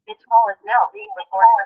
This call is now being recorded.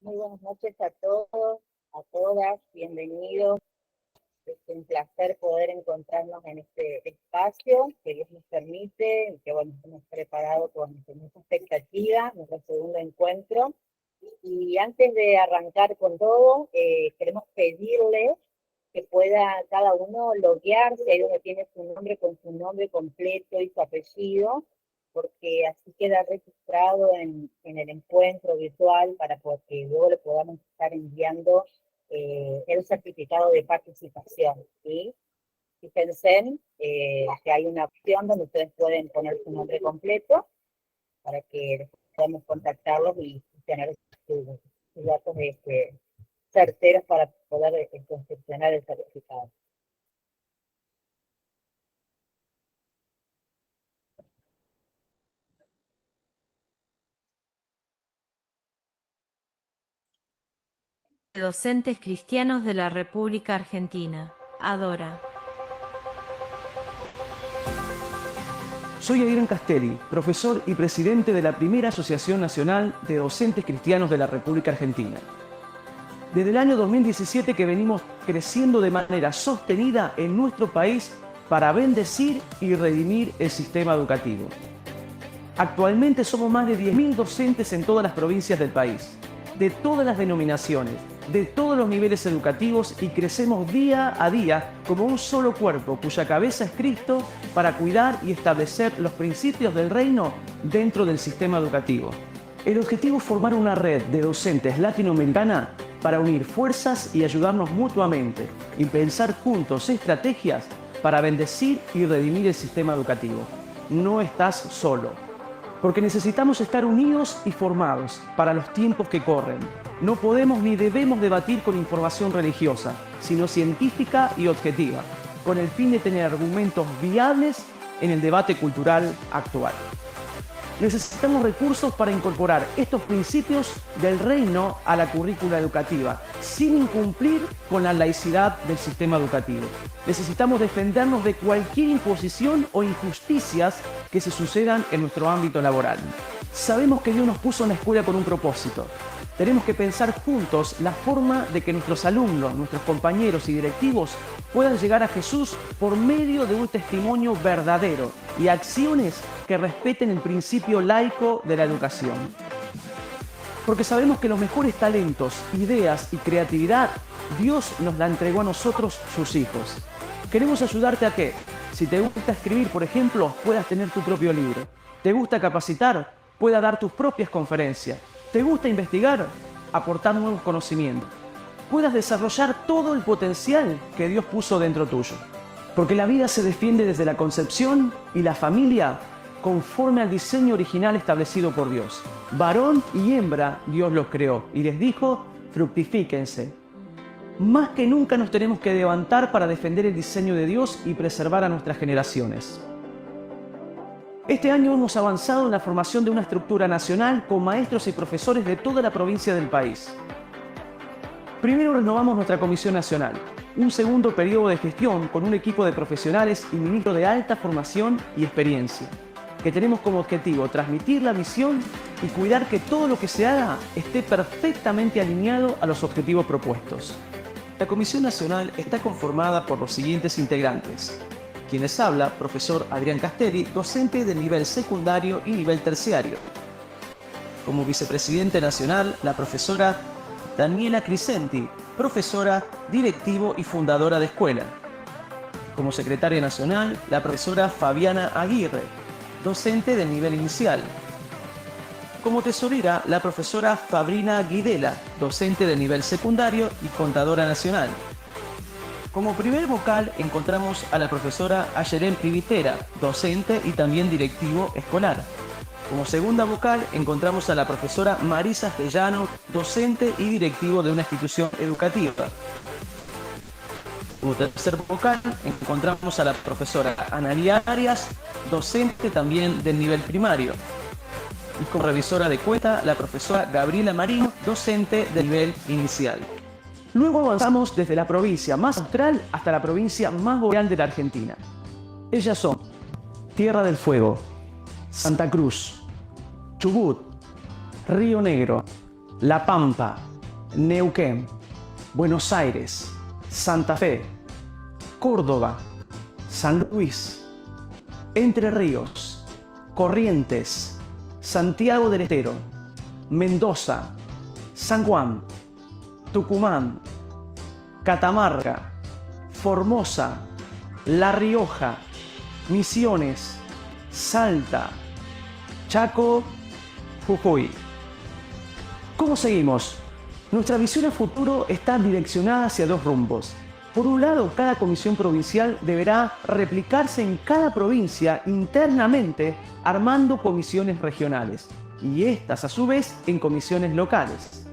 Muy buenas noches a todos, a todas, bienvenidos. Es un placer poder encontrarnos en este espacio que Dios nos permite, que bueno, hemos preparado con mucha expectativa, nuestro segundo encuentro. Y antes de arrancar con todo, queremos pedirle que pueda cada uno loguearse, ahí donde tiene su nombre con su nombre completo y su apellido, porque así queda registrado en el encuentro virtual para que luego le podamos estar enviando el certificado de participación. ¿Sí? Fíjense que hay una opción donde ustedes pueden poner su nombre completo para que podamos contactarlos y tener sus datos certeros para poder confeccionar el certificado. Docentes Cristianos de la República Argentina. Adora. Soy Adrián Castelli, profesor y presidente de la primera Asociación Nacional de Docentes Cristianos de la República Argentina. Desde el año 2017 que venimos creciendo de manera sostenida en nuestro país para bendecir y redimir el sistema educativo. Actualmente somos más de 10.000 docentes en todas las provincias del país, de todas las denominaciones, de todos los niveles educativos y crecemos día a día como un solo cuerpo cuya cabeza es Cristo para cuidar y establecer los principios del reino dentro del sistema educativo. El objetivo es formar una red de docentes latinoamericana para unir fuerzas y ayudarnos mutuamente y pensar juntos estrategias para bendecir y redimir el sistema educativo. No estás solo, porque necesitamos estar unidos y formados para los tiempos que corren. No podemos ni debemos debatir con información religiosa, sino científica y objetiva, con el fin de tener argumentos viables en el debate cultural actual. Necesitamos recursos para incorporar estos principios del reino a la currícula educativa, sin incumplir con la laicidad del sistema educativo. Necesitamos defendernos de cualquier imposición o injusticias que se sucedan en nuestro ámbito laboral. Sabemos que Dios nos puso en la escuela con un propósito. Tenemos que pensar juntos la forma de que nuestros alumnos, nuestros compañeros y directivos puedan llegar a Jesús por medio de un testimonio verdadero y acciones que respeten el principio laico de la educación. Porque sabemos que los mejores talentos, ideas y creatividad, Dios nos la entregó a nosotros, sus hijos. Queremos ayudarte a que, si te gusta escribir, por ejemplo, puedas tener tu propio libro. ¿Te gusta capacitar? Puedas dar tus propias conferencias. ¿Te gusta investigar? Aportar nuevos conocimientos. Puedas desarrollar todo el potencial que Dios puso dentro tuyo. Porque la vida se defiende desde la concepción y la familia conforme al diseño original establecido por Dios. Varón y hembra Dios los creó y les dijo, fructifíquense. Más que nunca nos tenemos que levantar para defender el diseño de Dios y preservar a nuestras generaciones. Este año hemos avanzado en la formación de una estructura nacional con maestros y profesores de toda la provincia del país. Primero renovamos nuestra Comisión Nacional, un segundo periodo de gestión con un equipo de profesionales y ministros de alta formación y experiencia, que tenemos como objetivo transmitir la misión y cuidar que todo lo que se haga esté perfectamente alineado a los objetivos propuestos. La Comisión Nacional está conformada por los siguientes integrantes. Quienes habla, profesor Adrián Castelli, docente de nivel secundario y nivel terciario. Como vicepresidente nacional, la profesora Daniela Crisenti, profesora, directivo y fundadora de escuela. Como secretaria nacional, la profesora Fabiana Aguirre, docente de nivel inicial. Como tesorera, la profesora Fabrina Guidela, docente de nivel secundario y contadora nacional. Como primer vocal encontramos a la profesora Ayelen Privitera, docente y también directivo escolar. Como segunda vocal encontramos a la profesora Marisa Stellano, docente y directivo de una institución educativa. Como tercer vocal encontramos a la profesora Analia Arias, docente también del nivel primario. Y como revisora de cuenta, la profesora Gabriela Marín, docente de nivel inicial. Luego avanzamos desde la provincia más austral hasta la provincia más boreal de la Argentina. Ellas son Tierra del Fuego, Santa Cruz, Chubut, Río Negro, La Pampa, Neuquén, Buenos Aires, Santa Fe, Córdoba, San Luis, Entre Ríos, Corrientes, Santiago del Estero, Mendoza, San Juan, Tucumán, Catamarca, Formosa, La Rioja, Misiones, Salta, Chaco, Jujuy. ¿Cómo seguimos? Nuestra visión a futuro está direccionada hacia dos rumbos. Por un lado, cada comisión provincial deberá replicarse en cada provincia internamente, armando comisiones regionales, y estas a su vez en comisiones locales.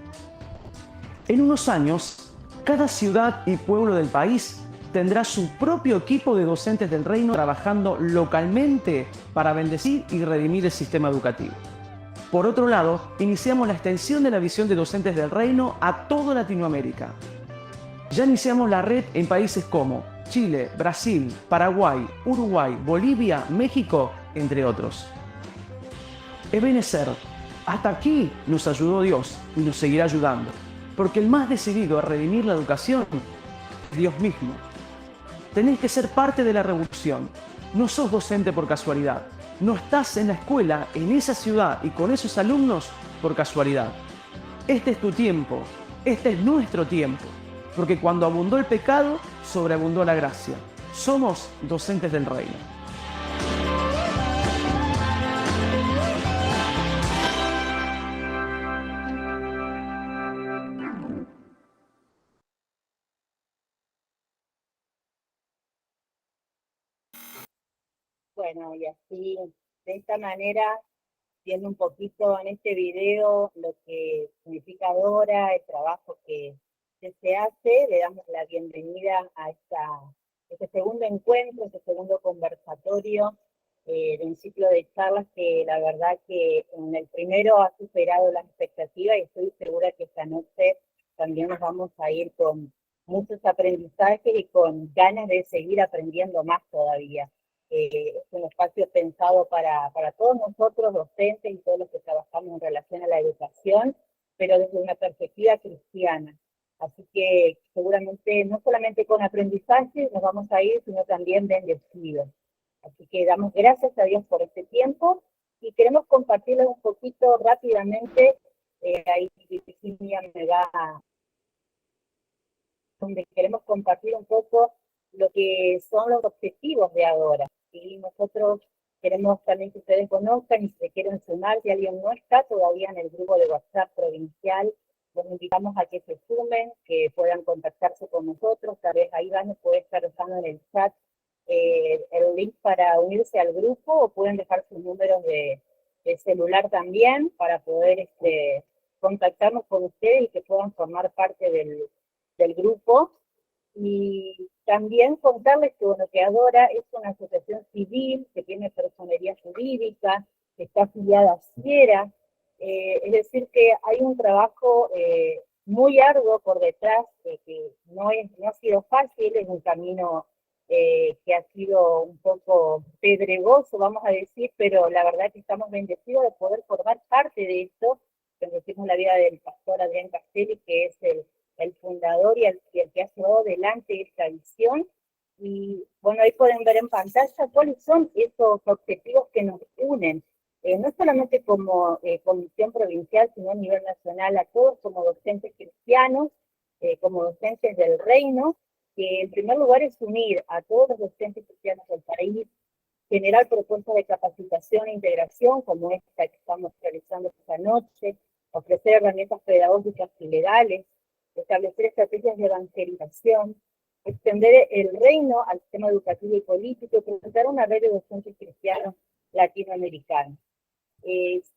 En unos años, cada ciudad y pueblo del país tendrá su propio equipo de docentes del reino trabajando localmente para bendecir y redimir el sistema educativo. Por otro lado, iniciamos la extensión de la visión de docentes del reino a toda Latinoamérica. Ya iniciamos la red en países como Chile, Brasil, Paraguay, Uruguay, Bolivia, México, entre otros. Ebenezer, hasta aquí nos ayudó Dios y nos seguirá ayudando, porque el más decidido a redimir la educación es Dios mismo. Tenés que ser parte de la revolución. No sos docente por casualidad. No estás en la escuela, en esa ciudad y con esos alumnos por casualidad. Este es tu tiempo. Este es nuestro tiempo. Porque cuando abundó el pecado, sobreabundó la gracia. Somos docentes del reino. Bueno, y así, de esta manera, viendo un poquito en este video lo que significa Dora, el trabajo que se hace, le damos la bienvenida a este segundo encuentro, este segundo conversatorio de un ciclo de charlas que la verdad que en el primero ha superado las expectativas y estoy segura que esta noche también nos vamos a ir con muchos aprendizajes y con ganas de seguir aprendiendo más todavía. Es un espacio pensado para todos nosotros, docentes y todos los que trabajamos en relación a la educación, pero desde una perspectiva cristiana. Así que seguramente no solamente con aprendizaje nos vamos a ir, sino también bendecidos. Así que damos gracias a Dios por este tiempo y queremos compartirles un poquito rápidamente, ahí Virginia me va donde queremos compartir un poco lo que son los objetivos de Adora. Y nosotros queremos también que ustedes conozcan y si se quieren sumar, si alguien no está todavía en el grupo de WhatsApp provincial, los invitamos a que se sumen, que puedan contactarse con nosotros. Tal vez ahí van a poder estar dejando en el chat el link para unirse al grupo, o pueden dejar sus números de celular también para poder contactarnos con ustedes y que puedan formar parte del grupo. Y también contarles que, bueno, que Adora es una asociación civil que tiene personería jurídica, que está afiliada a Sierra, es decir que hay un trabajo muy arduo por detrás, que no ha sido fácil, es un camino que ha sido un poco pedregoso, vamos a decir, pero la verdad que estamos bendecidos de poder formar parte de esto. Bendecimos la vida del pastor Adrián Castelli, que es el el fundador y el que ha llevado adelante esta visión. Y bueno, ahí pueden ver en pantalla cuáles son esos objetivos que nos unen, no solamente como comisión provincial, sino a nivel nacional, a todos como docentes cristianos, como docentes del reino, que en primer lugar es unir a todos los docentes cristianos del país, generar propuestas de capacitación e integración, como esta que estamos realizando esta noche, ofrecer herramientas pedagógicas y legales, establecer estrategias de evangelización, extender el reino al sistema educativo y político y presentar una red de docentes cristianos latinoamericanos.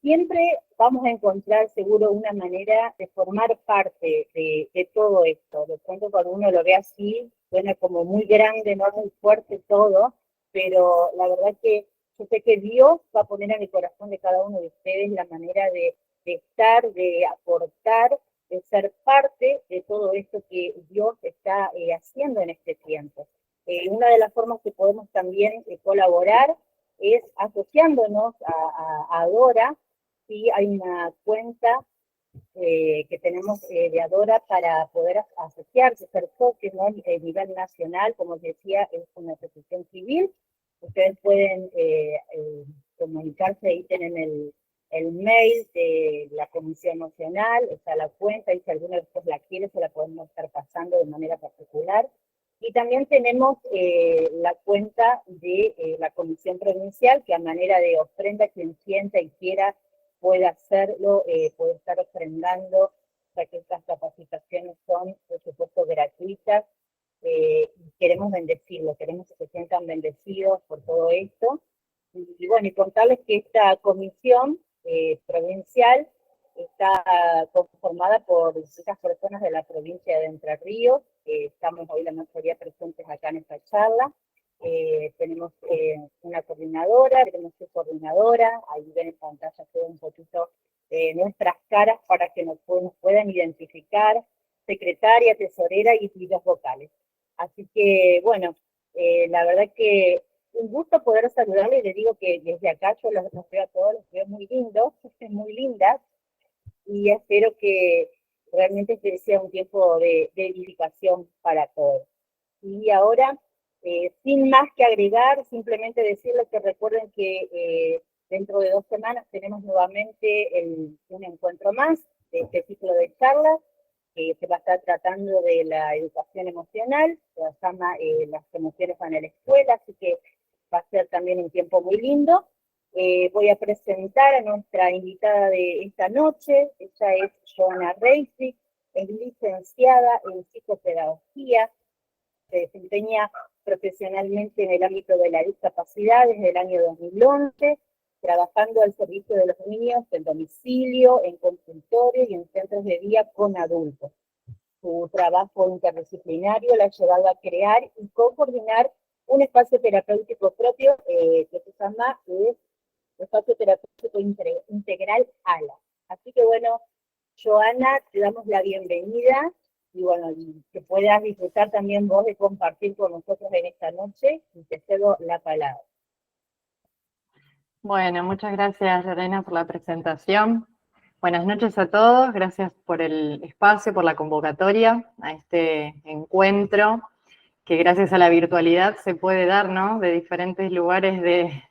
Siempre vamos a encontrar seguro una manera de formar parte de todo esto. De pronto cuando uno lo ve así, suena como muy grande, no muy fuerte todo, pero la verdad que yo sé que Dios va a poner en el corazón de cada uno de ustedes la manera de estar, de aportar, de ser parte de todo esto que Dios está haciendo en este tiempo. Una de las formas que podemos también colaborar es asociándonos a Adora, y hay una cuenta que tenemos de Adora para poder asociarse, ser socios, ¿no? A nivel nacional, como decía, es una asociación civil. Ustedes pueden comunicarse, ahí tienen el mail de la Comisión Nacional, está la cuenta, y si alguno de ustedes la quiere, se la podemos estar pasando de manera particular. Y también tenemos la cuenta de la Comisión Provincial, que a manera de ofrenda, quien sienta y quiera puede hacerlo, puede estar ofrendando, ya que estas capacitaciones son, por supuesto, gratuitas. Queremos bendecirlos, queremos que se sientan bendecidos por todo esto. Y bueno, y contarles que esta comisión provincial está conformada por distintas personas de la provincia de Entre Ríos. Estamos hoy la mayoría presentes acá en esta charla. Tenemos una coordinadora, tenemos una coordinadora, ahí ven en pantalla todo un poquito nuestras caras para que nos puedan identificar, secretaria, tesorera y líderes vocales. Así que, bueno, la verdad que un gusto poder saludarle, y le digo que desde acá yo los veo a todos, los veo muy lindos, muy lindas, y espero que realmente este sea un tiempo de edificación para todos. Y ahora, sin más que agregar, simplemente decirles que recuerden que dentro de 2 semanas tenemos nuevamente un encuentro más de este ciclo de charlas, que se va a estar tratando de la educación emocional, se llama Las emociones van a la escuela, así que va a ser también un tiempo muy lindo. Voy a presentar a nuestra invitada de esta noche. Ella es Joana Reisig, es licenciada en psicopedagogía, se desempeña profesionalmente en el ámbito de la discapacidad desde el año 2011, trabajando al servicio de los niños en domicilio, en consultorio y en centros de día con adultos. Su trabajo interdisciplinario la ha llevado a crear y coordinar un espacio terapéutico propio que se llama Espacio Terapéutico Integral ALA. Así que bueno, Joana, te damos la bienvenida, y bueno, y que puedas disfrutar también vos de compartir con nosotros en esta noche, y te cedo la palabra. Bueno, muchas gracias, Lorena, por la presentación. Buenas noches a todos, gracias por el espacio, por la convocatoria a este encuentro, que gracias a la virtualidad se puede dar, ¿no? De diferentes lugares de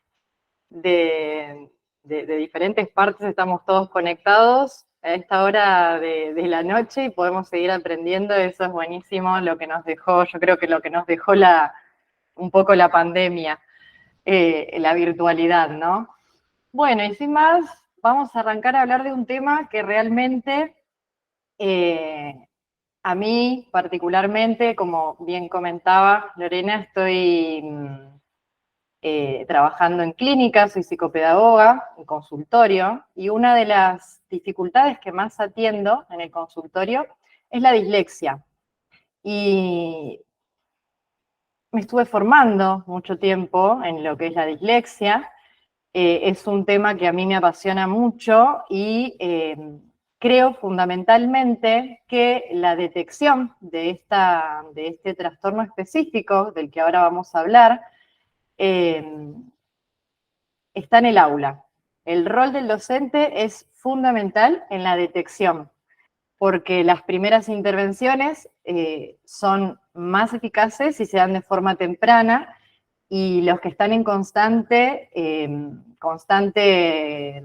diferentes partes, estamos todos conectados a esta hora de la noche y podemos seguir aprendiendo. Eso es buenísimo, lo que nos dejó, yo creo que lo que nos dejó un poco la pandemia, la virtualidad, ¿no? Bueno, y sin más, vamos a arrancar a hablar de un tema que realmente a mí particularmente, como bien comentaba Lorena, estoy trabajando en clínica, soy psicopedagoga, en consultorio, y una de las dificultades que más atiendo en el consultorio es la dislexia. Y me estuve formando mucho tiempo en lo que es la dislexia. Es un tema que a mí me apasiona mucho y creo fundamentalmente que la detección de este trastorno específico del que ahora vamos a hablar está en el aula. El rol del docente es fundamental en la detección, porque las primeras intervenciones son más eficaces si se dan de forma temprana, y los que están en constante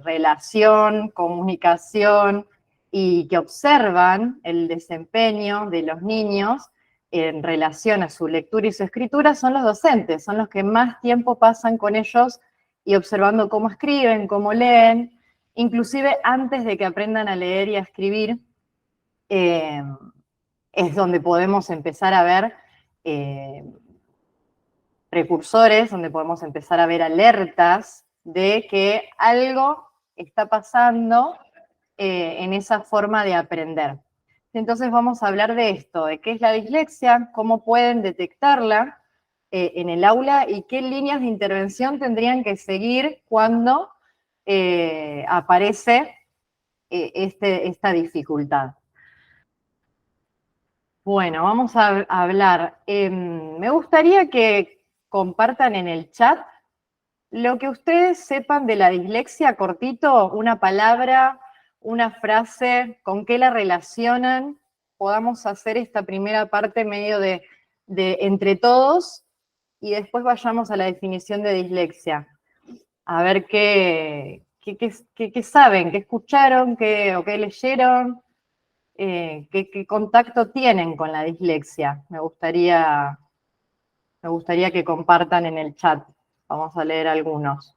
relación, comunicación, y que observan el desempeño de los niños en relación a su lectura y su escritura son los docentes, son los que más tiempo pasan con ellos y observando cómo escriben, cómo leen, inclusive antes de que aprendan a leer y a escribir, es donde podemos empezar a ver precursores, donde podemos empezar a ver alertas de que algo está pasando en esa forma de aprender. Entonces vamos a hablar de esto, de qué es la dislexia, cómo pueden detectarla en el aula y qué líneas de intervención tendrían que seguir cuando aparece esta dificultad. Bueno, vamos a hablar. Me gustaría que compartan en el chat lo que ustedes sepan de la dislexia, cortito, una palabra, una frase, con qué la relacionan. Podamos hacer esta primera parte medio de entre todos y después vayamos a la definición de dislexia. A ver qué saben, qué escucharon, o qué leyeron, qué contacto tienen con la dislexia. Me gustaría que compartan en el chat. Vamos a leer algunos.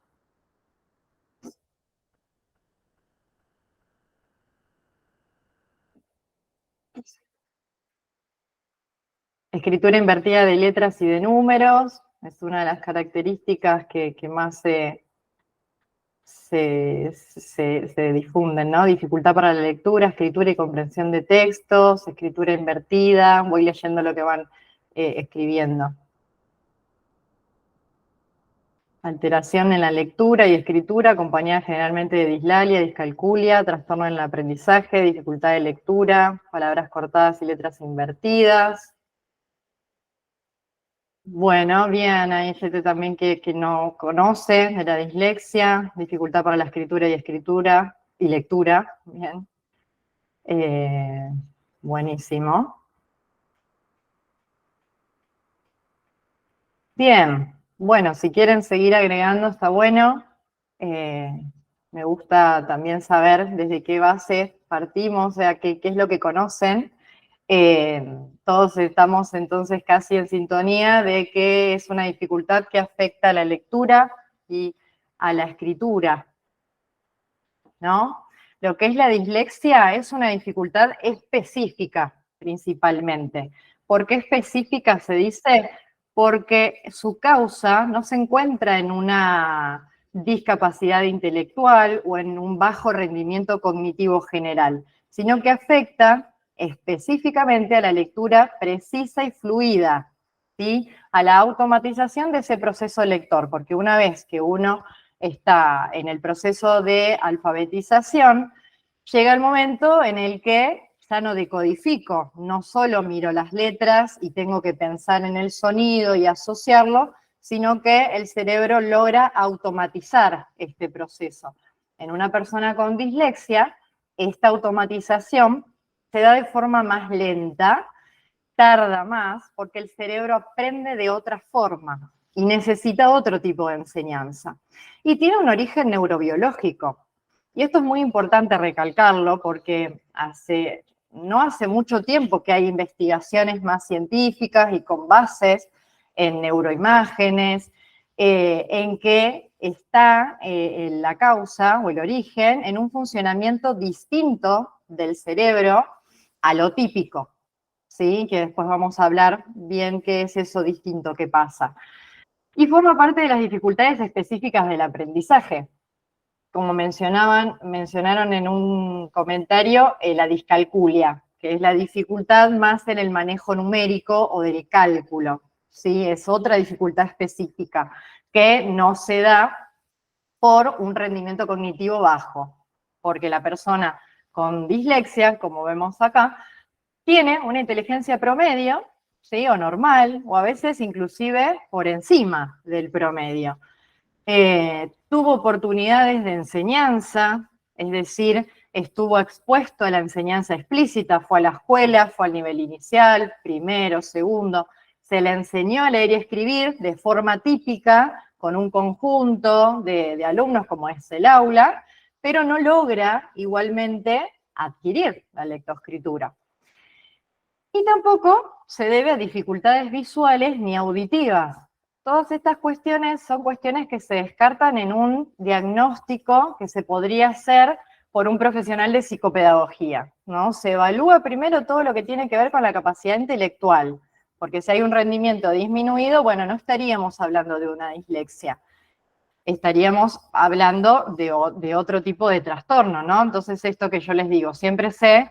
Escritura invertida de letras y de números, es una de las características que más se difunden, ¿no? Dificultad para la lectura, escritura y comprensión de textos, escritura invertida, voy leyendo lo que van escribiendo. Alteración en la lectura y escritura, acompañada generalmente de dislalia, discalculia, trastorno en el aprendizaje, dificultad de lectura, palabras cortadas y letras invertidas. Bueno, bien, hay gente también que no conoce de la dislexia, dificultad para la escritura y lectura, bien. Buenísimo. Bien, bueno, si quieren seguir agregando está bueno. Me gusta también saber desde qué base partimos, o sea, qué es lo que conocen. Todos estamos entonces casi en sintonía de que es una dificultad que afecta a la lectura y a la escritura, ¿no? Lo que es la dislexia es una dificultad específica, principalmente. ¿Por qué específica se dice? Porque su causa no se encuentra en una discapacidad intelectual o en un bajo rendimiento cognitivo general, sino que afecta específicamente a la lectura precisa y fluida, ¿sí? A la automatización de ese proceso lector, porque una vez que uno está en el proceso de alfabetización, llega el momento en el que ya no decodifico, no solo miro las letras y tengo que pensar en el sonido y asociarlo, sino que el cerebro logra automatizar este proceso. En una persona con dislexia, esta automatización se da de forma más lenta, tarda más, porque el cerebro aprende de otra forma y necesita otro tipo de enseñanza. Y tiene un origen neurobiológico. Y esto es muy importante recalcarlo porque no hace mucho tiempo que hay investigaciones más científicas y con bases en neuroimágenes, en que está la causa o el origen en un funcionamiento distinto del cerebro a lo típico, ¿sí? Que después vamos a hablar bien qué es eso distinto que pasa. Y forma parte de las dificultades específicas del aprendizaje. Como mencionaron en un comentario, la discalculia, que es la dificultad más en el manejo numérico o del cálculo, ¿sí? Es otra dificultad específica que no se da por un rendimiento cognitivo bajo, porque la persona con dislexia, como vemos acá, tiene una inteligencia promedio, ¿sí? O normal, o a veces inclusive por encima del promedio. Tuvo oportunidades de enseñanza, es decir, estuvo expuesto a la enseñanza explícita, fue a la escuela, fue al nivel inicial, primero, segundo, se le enseñó a leer y escribir de forma típica, con un conjunto de alumnos como es el aula, pero no logra igualmente adquirir la lectoescritura. Y tampoco se debe a dificultades visuales ni auditivas. Todas estas cuestiones son cuestiones que se descartan en un diagnóstico que se podría hacer por un profesional de psicopedagogía, ¿no? Se evalúa primero todo lo que tiene que ver con la capacidad intelectual, porque si hay un rendimiento disminuido, bueno, no estaríamos hablando de una dislexia, estaríamos hablando de otro tipo de trastorno, ¿no? Entonces, esto que yo les digo, siempre se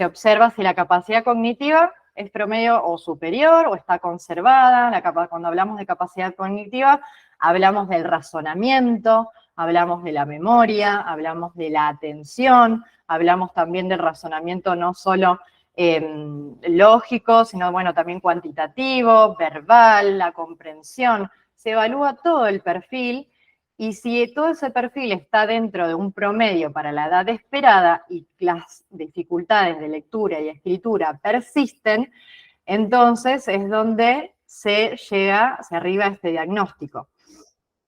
observa si la capacidad cognitiva es promedio o superior o está conservada. Cuando hablamos de capacidad cognitiva, hablamos del razonamiento, hablamos de la memoria, hablamos de la atención, hablamos también del razonamiento no solo lógico, sino, bueno, también cuantitativo, verbal, la comprensión. Se evalúa todo el perfil, y si todo ese perfil está dentro de un promedio para la edad esperada y las dificultades de lectura y escritura persisten, entonces es donde se arriba a este diagnóstico.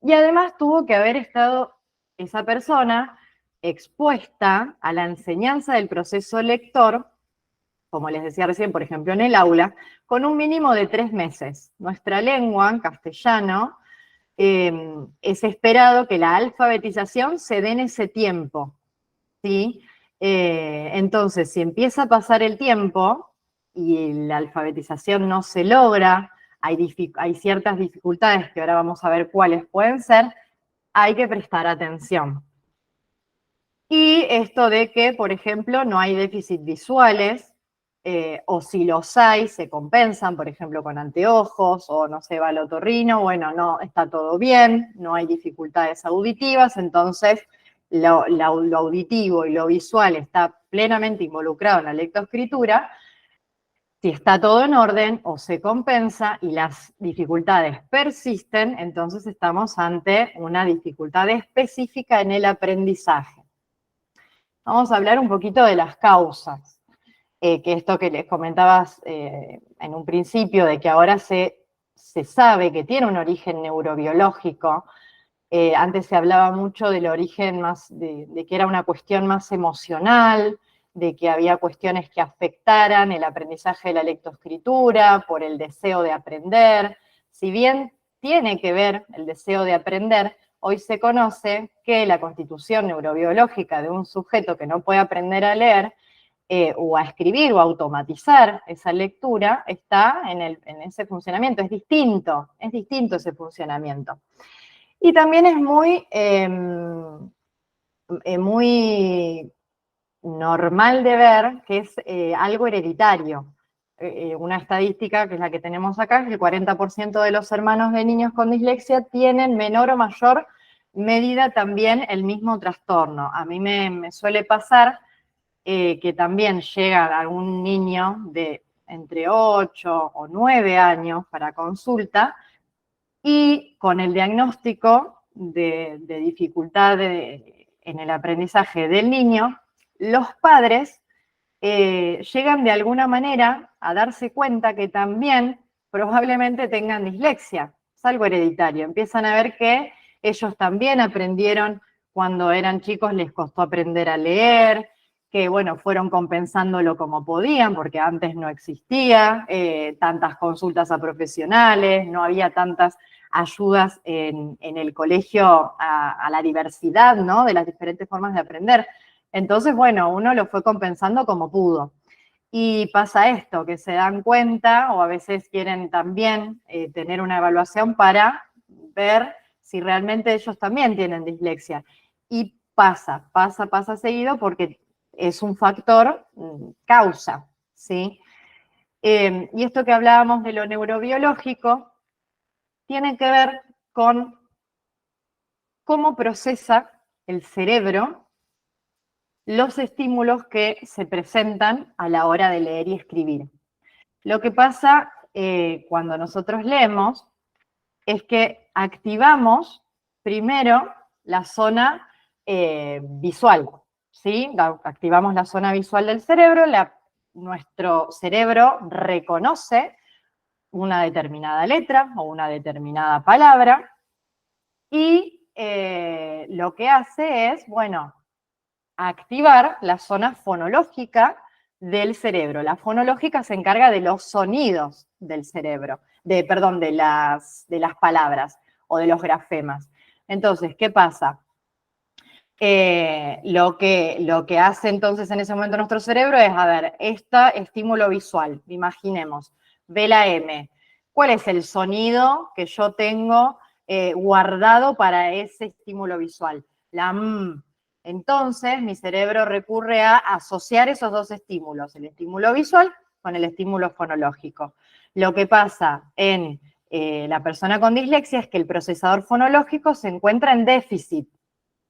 Y además tuvo que haber estado esa persona expuesta a la enseñanza del proceso lector, como les decía recién, por ejemplo, en el aula, con un mínimo de 3 meses. Nuestra lengua, en castellano, es esperado que la alfabetización se dé en ese tiempo, ¿sí? Entonces, si empieza a pasar el tiempo y la alfabetización no se logra, hay ciertas dificultades que ahora vamos a ver cuáles pueden ser, hay que prestar atención. Y esto de que, por ejemplo, no hay déficit visuales, o si los hay, se compensan, por ejemplo, con anteojos, o no se va al otorrino, bueno, no, está todo bien, no hay dificultades auditivas, entonces lo auditivo y lo visual está plenamente involucrado en la lectoescritura. Si está todo en orden o se compensa y las dificultades persisten, entonces estamos ante una dificultad específica en el aprendizaje. Vamos a hablar un poquito de las causas. Que esto que les comentabas en un principio, de que ahora se sabe que tiene un origen neurobiológico. Antes se hablaba mucho del origen más, de que era una cuestión más emocional, de que había cuestiones que afectaran el aprendizaje de la lectoescritura, por el deseo de aprender. Si bien tiene que ver el deseo de aprender, hoy se conoce que la constitución neurobiológica de un sujeto que no puede aprender a leer, o a escribir o a automatizar esa lectura, está en ese funcionamiento. Es distinto ese funcionamiento. Y también es muy normal de ver que es algo hereditario. Una estadística que es la que tenemos acá, es que el 40% de los hermanos de niños con dislexia tienen menor o mayor medida también el mismo trastorno. A mí me suele pasar que también llega algún niño de entre 8 o 9 años para consulta, y con el diagnóstico de dificultad en el aprendizaje del niño, los padres llegan de alguna manera a darse cuenta que también probablemente tengan dislexia. Es algo hereditario. Empiezan a ver que ellos también aprendieron cuando eran chicos, les costó aprender a leer, que, bueno, fueron compensándolo como podían, porque antes no existía tantas consultas a profesionales, no había tantas ayudas en el colegio a la diversidad, ¿no?, de las diferentes formas de aprender. Entonces, bueno, uno lo fue compensando como pudo. Y pasa esto, que se dan cuenta, o a veces quieren también tener una evaluación para ver si realmente ellos también tienen dislexia. Y pasa seguido, porque es un factor causa, ¿sí? Y esto que hablábamos de lo neurobiológico tiene que ver con cómo procesa el cerebro los estímulos que se presentan a la hora de leer y escribir. Lo que pasa cuando nosotros leemos es que activamos primero la zona visual, ¿sí? Activamos la zona visual del cerebro, nuestro cerebro reconoce una determinada letra o una determinada palabra y lo que hace es, bueno, activar la zona fonológica del cerebro. La fonológica se encarga de los sonidos del cerebro, perdón, de las palabras o de los grafemas. Entonces, ¿qué pasa? Lo que hace entonces en ese momento nuestro cerebro es, a ver, este estímulo visual, imaginemos, ve la M. ¿Cuál es el sonido que yo tengo guardado para ese estímulo visual? La M. Entonces, mi cerebro recurre a asociar esos dos estímulos, el estímulo visual con el estímulo fonológico. Lo que pasa en la persona con dislexia es que el procesador fonológico se encuentra en déficit.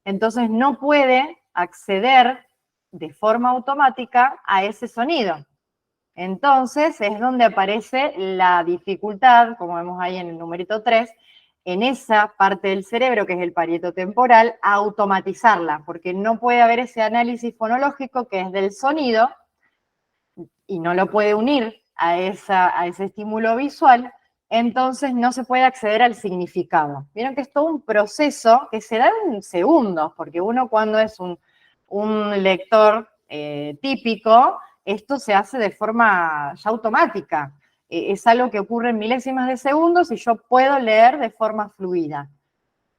Entonces no puede acceder de forma automática a ese sonido. Entonces es donde aparece la dificultad, como vemos ahí en el numerito 3, en esa parte del cerebro, que es el parieto temporal, a automatizarla, porque no puede haber ese análisis fonológico que es del sonido y no lo puede unir a ese estímulo visual, entonces no se puede acceder al significado. Vieron que es todo un proceso que se da en segundos, porque uno cuando es un lector típico, esto se hace de forma ya automática. Es algo que ocurre en milésimas de segundos y yo puedo leer de forma fluida.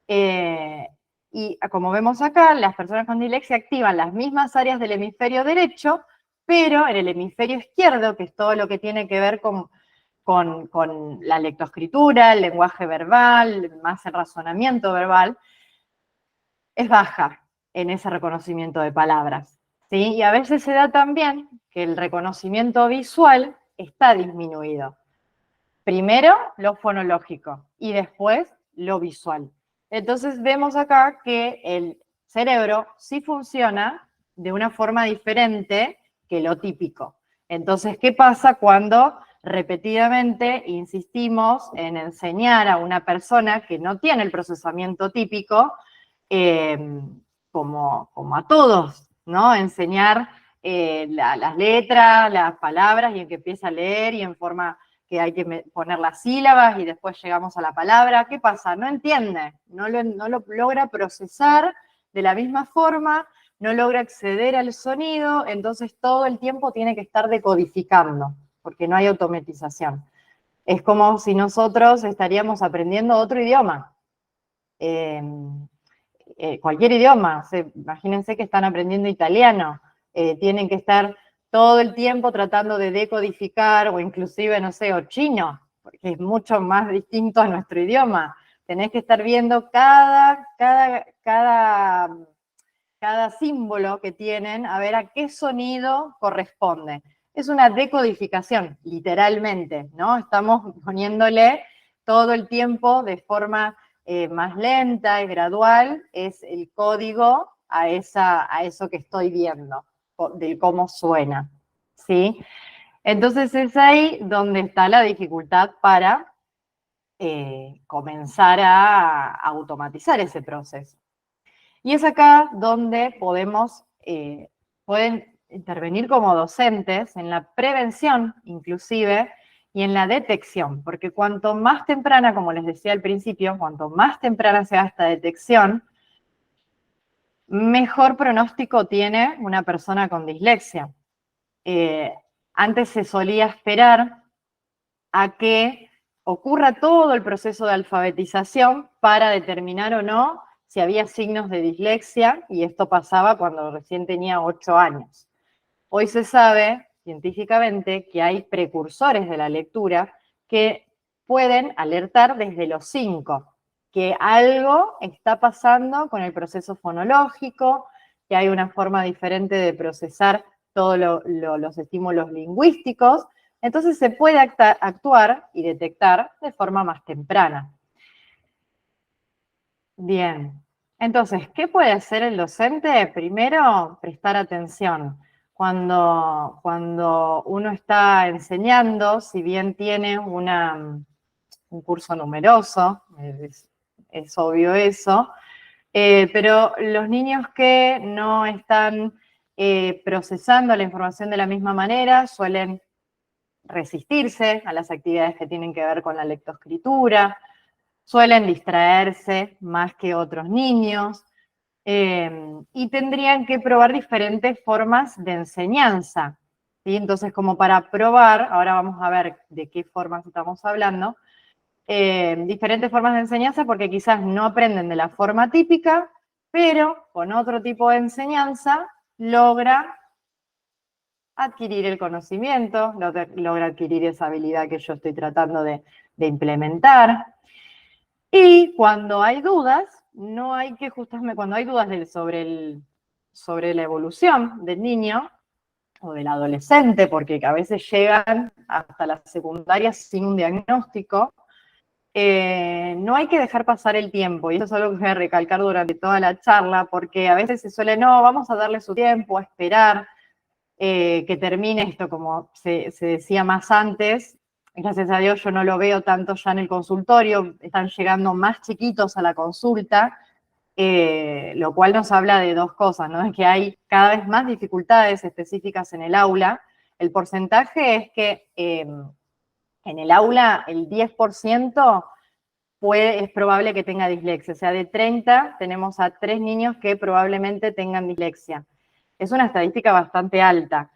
Y como vemos acá, las personas con dislexia activan las mismas áreas del hemisferio derecho, pero en el hemisferio izquierdo, que es todo lo que tiene que ver con la lectoescritura, el lenguaje verbal, más el razonamiento verbal, es baja en ese reconocimiento de palabras, ¿sí? Y a veces se da también que el reconocimiento visual está disminuido. Primero lo fonológico y después lo visual. Entonces vemos acá que el cerebro sí funciona de una forma diferente que lo típico. Entonces, ¿qué pasa cuando repetidamente insistimos en enseñar a una persona que no tiene el procesamiento típico, como a todos, ¿no? Enseñar las letras, las palabras, y en que empieza a leer y en forma que hay que poner las sílabas y después llegamos a la palabra. ¿Qué pasa? No entiende, no lo logra procesar de la misma forma, no logra acceder al sonido, entonces todo el tiempo tiene que estar decodificando, porque no hay automatización. Es como si nosotros estaríamos aprendiendo otro idioma. Cualquier idioma, imagínense que están aprendiendo italiano, tienen que estar todo el tiempo tratando de decodificar, o inclusive, no sé, o chino, porque es mucho más distinto a nuestro idioma. Tenés que estar viendo cada símbolo que tienen, a ver a qué sonido corresponde. Es una decodificación, literalmente, ¿no? Estamos poniéndole todo el tiempo de forma más lenta y gradual, es el código a eso que estoy viendo, de cómo suena, ¿sí? Entonces es ahí donde está la dificultad para comenzar a automatizar ese proceso. Y es acá donde pueden intervenir como docentes en la prevención, inclusive, y en la detección, porque cuanto más temprana, como les decía al principio, cuanto más temprana sea esta detección, mejor pronóstico tiene una persona con dislexia. Antes se solía esperar a que ocurra todo el proceso de alfabetización para determinar o no si había signos de dislexia, y esto pasaba cuando recién tenía 8 años. Hoy se sabe científicamente que hay precursores de la lectura que pueden alertar desde los 5, que algo está pasando con el proceso fonológico, que hay una forma diferente de procesar todos los estímulos lingüísticos. Entonces se puede actuar y detectar de forma más temprana. Bien, entonces, ¿qué puede hacer el docente? Primero, prestar atención. Cuando uno está enseñando, si bien tiene un curso numeroso, es obvio eso, Pero los niños que no están procesando la información de la misma manera suelen resistirse a las actividades que tienen que ver con la lectoescritura, suelen distraerse más que otros niños, y tendrían que probar diferentes formas de enseñanza, ¿sí? Entonces, como para probar, ahora vamos a ver de qué formas estamos hablando, diferentes formas de enseñanza, porque quizás no aprenden de la forma típica, pero con otro tipo de enseñanza logra adquirir el conocimiento, logra adquirir esa habilidad que yo estoy tratando de implementar. Y cuando hay dudas, no hay que justamente, cuando hay dudas sobre la evolución del niño o del adolescente, porque a veces llegan hasta la secundaria sin un diagnóstico, no hay que dejar pasar el tiempo, y eso es algo que voy a recalcar durante toda la charla, porque a veces se suele, no, vamos a darle su tiempo, a esperar que termine esto, como se decía más antes. Gracias a Dios yo no lo veo tanto ya en el consultorio, están llegando más chiquitos a la consulta, lo cual nos habla de dos cosas, ¿no? Es que hay cada vez más dificultades específicas en el aula. El porcentaje es que en el aula el 10% es probable que tenga dislexia. O sea, de 30 tenemos a 3 niños que probablemente tengan dislexia. Es una estadística bastante alta.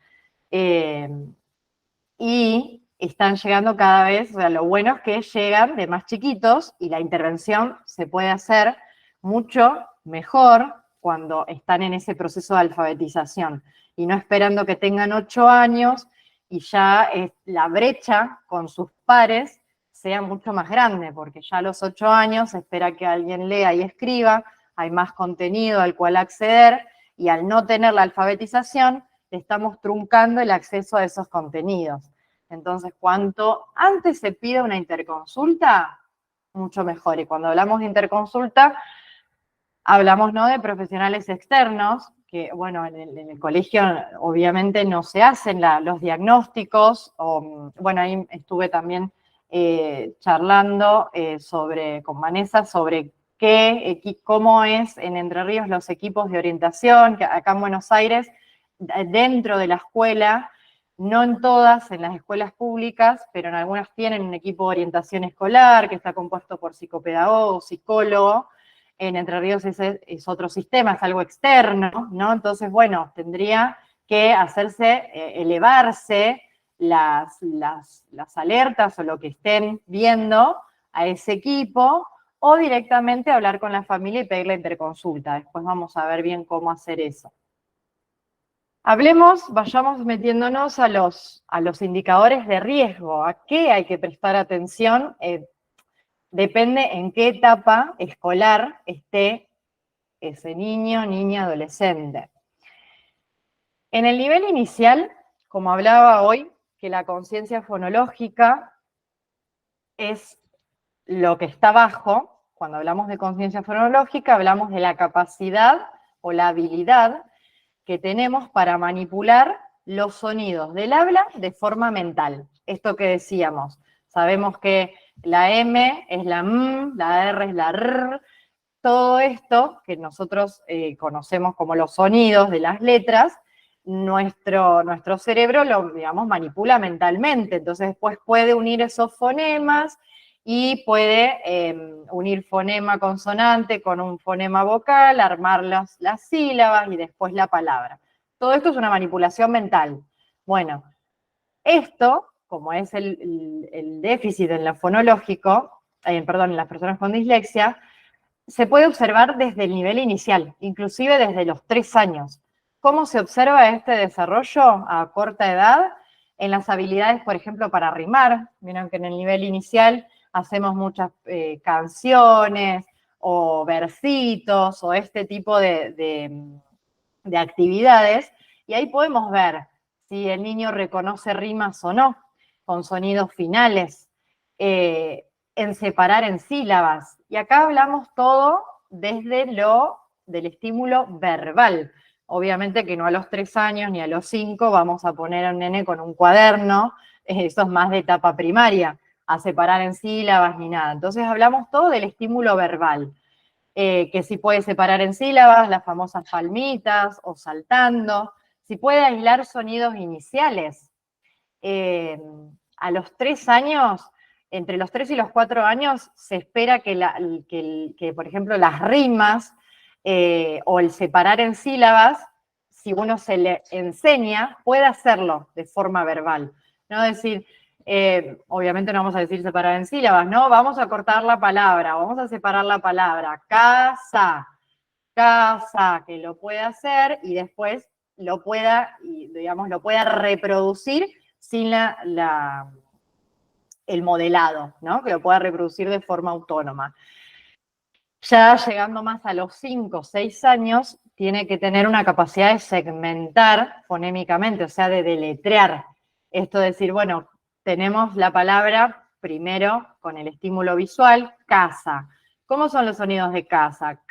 Y están llegando cada vez, o sea, lo bueno es que llegan de más chiquitos y la intervención se puede hacer mucho mejor cuando están en ese proceso de alfabetización y no esperando que tengan 8 años y ya la brecha con sus pares sea mucho más grande, porque ya a los 8 años se espera que alguien lea y escriba, hay más contenido al cual acceder, y al no tener la alfabetización, le estamos truncando el acceso a esos contenidos. Entonces, cuanto antes se pida una interconsulta, mucho mejor. Y cuando hablamos de interconsulta, hablamos, ¿no?, de profesionales externos, que, bueno, en el colegio obviamente no se hacen los diagnósticos. Bueno, ahí estuve también charlando con Vanessa sobre cómo es en Entre Ríos los equipos de orientación, que acá en Buenos Aires, dentro de la escuela, no en todas, en las escuelas públicas, pero en algunas tienen un equipo de orientación escolar que está compuesto por psicopedagogo, psicólogo. En Entre Ríos es otro sistema, es algo externo, ¿no? Entonces, bueno, tendría que hacerse, elevarse las alertas o lo que estén viendo a ese equipo, o directamente hablar con la familia y pedir la interconsulta. Después vamos a ver bien cómo hacer eso. Vayamos metiéndonos a los indicadores de riesgo. ¿A qué hay que prestar atención? Depende en qué etapa escolar esté ese niño, niña, adolescente. En el nivel inicial, como hablaba hoy, que la conciencia fonológica es lo que está abajo. Cuando hablamos de conciencia fonológica, hablamos de la capacidad o la habilidad que tenemos para manipular los sonidos del habla de forma mental. Esto que decíamos, sabemos que la M es la M, la R es la R, todo esto que nosotros conocemos como los sonidos de las letras, nuestro cerebro lo, digamos, manipula mentalmente, entonces después puede unir esos fonemas y puede unir fonema consonante con un fonema vocal, armar las sílabas y después la palabra. Todo esto es una manipulación mental. Bueno, esto, como es el déficit en lo fonológico, en las personas con dislexia, se puede observar desde el nivel inicial, inclusive desde los 3 años. ¿Cómo se observa este desarrollo a corta edad? En las habilidades, por ejemplo, para rimar. Miren que en el nivel inicial hacemos muchas canciones o versitos o este tipo de actividades, y ahí podemos ver si el niño reconoce rimas o no, con sonidos finales, en separar en sílabas. Y acá hablamos todo desde del estímulo verbal. Obviamente que no a los 3 años ni a los 5 vamos a poner a un nene con un cuaderno, eso es más de etapa primaria, a separar en sílabas ni nada. Entonces hablamos todo del estímulo verbal. que si puede separar en sílabas, las famosas palmitas, o saltando, si puede aislar sonidos iniciales. A los 3 años, entre los 3 y los 4 años, se espera que por ejemplo, las rimas o el separar en sílabas, si uno se le enseña, puede hacerlo de forma verbal. No decir, obviamente no vamos a decir separar en sílabas, ¿no? Vamos a cortar la palabra, vamos a separar la palabra. Casa, casa, que lo pueda hacer y después lo pueda, digamos, lo pueda reproducir sin el modelado, ¿no? Que lo pueda reproducir de forma autónoma. Ya llegando más a los 5 o 6 años, tiene que tener una capacidad de segmentar fonémicamente, o sea, de deletrear. Esto de decir, bueno, tenemos la palabra primero con el estímulo visual, casa. ¿Cómo son los sonidos de casa? K,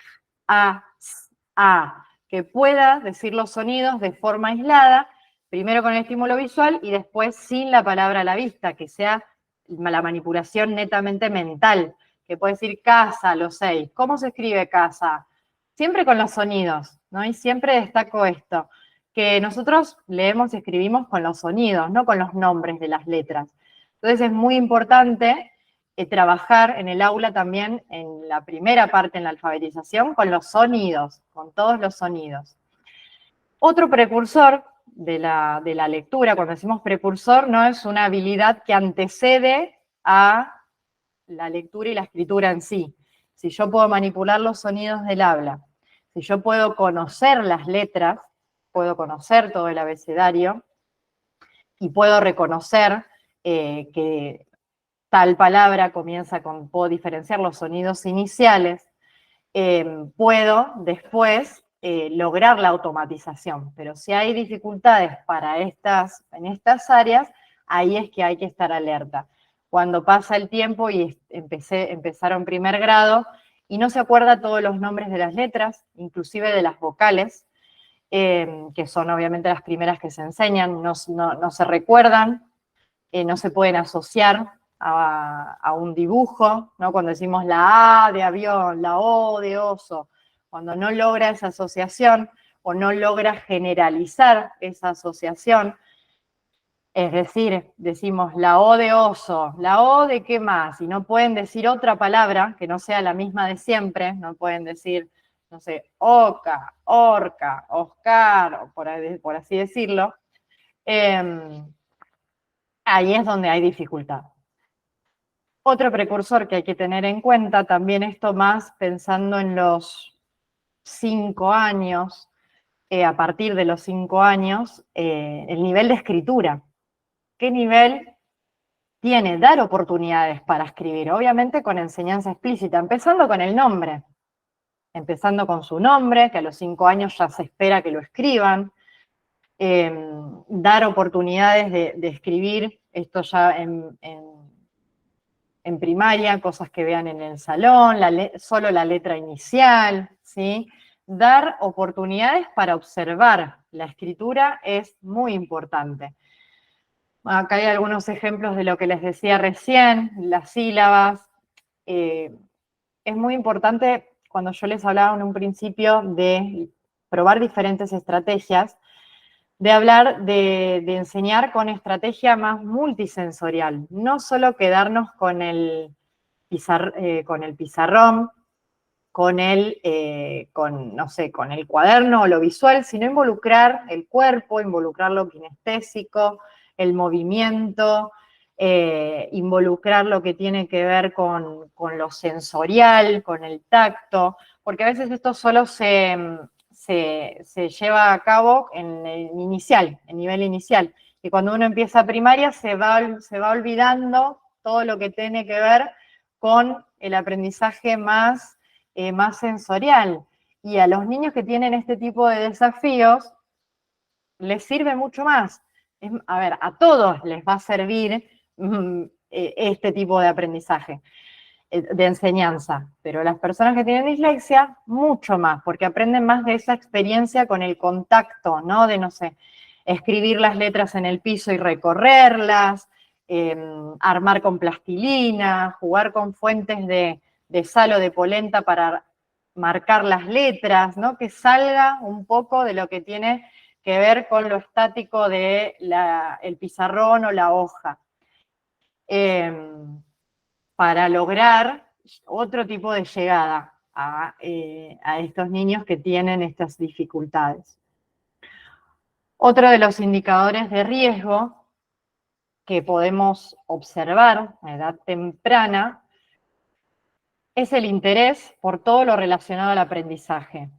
A, S, A. Que pueda decir los sonidos de forma aislada, primero con el estímulo visual y después sin la palabra a la vista, que sea la manipulación netamente mental, que puede decir casa, los 6. ¿Cómo se escribe casa? Siempre con los sonidos, ¿no? Y siempre destaco esto, que nosotros leemos y escribimos con los sonidos, no con los nombres de las letras. Entonces es muy importante trabajar en el aula también en la primera parte, en la alfabetización, con los sonidos, con todos los sonidos. Otro precursor de la lectura, cuando decimos precursor, no es una habilidad que antecede a la lectura y la escritura en sí. Si yo puedo manipular los sonidos del habla, si yo puedo conocer las letras, puedo conocer todo el abecedario y puedo reconocer que tal palabra comienza con, puedo diferenciar los sonidos iniciales, puedo después lograr la automatización. Pero si hay dificultades en estas áreas, ahí es que hay que estar alerta. Cuando pasa el tiempo y empezaron primer grado y no se acuerda todos los nombres de las letras, inclusive de las vocales, que son obviamente las primeras que se enseñan, no se recuerdan, no se pueden asociar a un dibujo, ¿no? Cuando decimos la A de avión, la O de oso, cuando no logra esa asociación o no logra generalizar esa asociación, es decir, decimos la O de oso, la O de qué más, y no pueden decir otra palabra que no sea la misma de siempre, no pueden decir, no sé, oca, orca, oscar, o por así decirlo, ahí es donde hay dificultad. Otro precursor que hay que tener en cuenta, también esto más pensando en los 5 años, a partir de los 5 años, el nivel de escritura. ¿Qué nivel tiene? Dar oportunidades para escribir, obviamente con enseñanza explícita, empezando con el nombre, empezando con su nombre, que a los 5 años ya se espera que lo escriban, dar oportunidades de escribir, esto ya en primaria, cosas que vean en el salón, solo la letra inicial, ¿sí? Dar oportunidades para observar la escritura es muy importante. Acá hay algunos ejemplos de lo que les decía recién, las sílabas. Es muy importante, cuando yo les hablaba en un principio de probar diferentes estrategias, de hablar de enseñar con estrategia más multisensorial, no solo quedarnos con el pizarrón, con el cuaderno o lo visual, sino involucrar el cuerpo, involucrar lo kinestésico, el movimiento, involucrar lo que tiene que ver con lo sensorial, con el tacto, porque a veces esto solo se lleva a cabo en el nivel inicial, y cuando uno empieza primaria se va olvidando todo lo que tiene que ver con el aprendizaje más sensorial, y a los niños que tienen este tipo de desafíos les sirve mucho más. A todos les va a servir este tipo de aprendizaje, de enseñanza, pero las personas que tienen dislexia, mucho más, porque aprenden más de esa experiencia con el contacto, ¿no? De, no sé, escribir las letras en el piso y recorrerlas, armar con plastilina, jugar con fuentes de sal o de polenta para marcar las letras, ¿no? Que salga un poco de lo que tiene que ver con lo estático de el pizarrón o la hoja. Para lograr otro tipo de llegada a estos niños que tienen estas dificultades. Otro de los indicadores de riesgo que podemos observar a edad temprana es el interés por todo lo relacionado al aprendizaje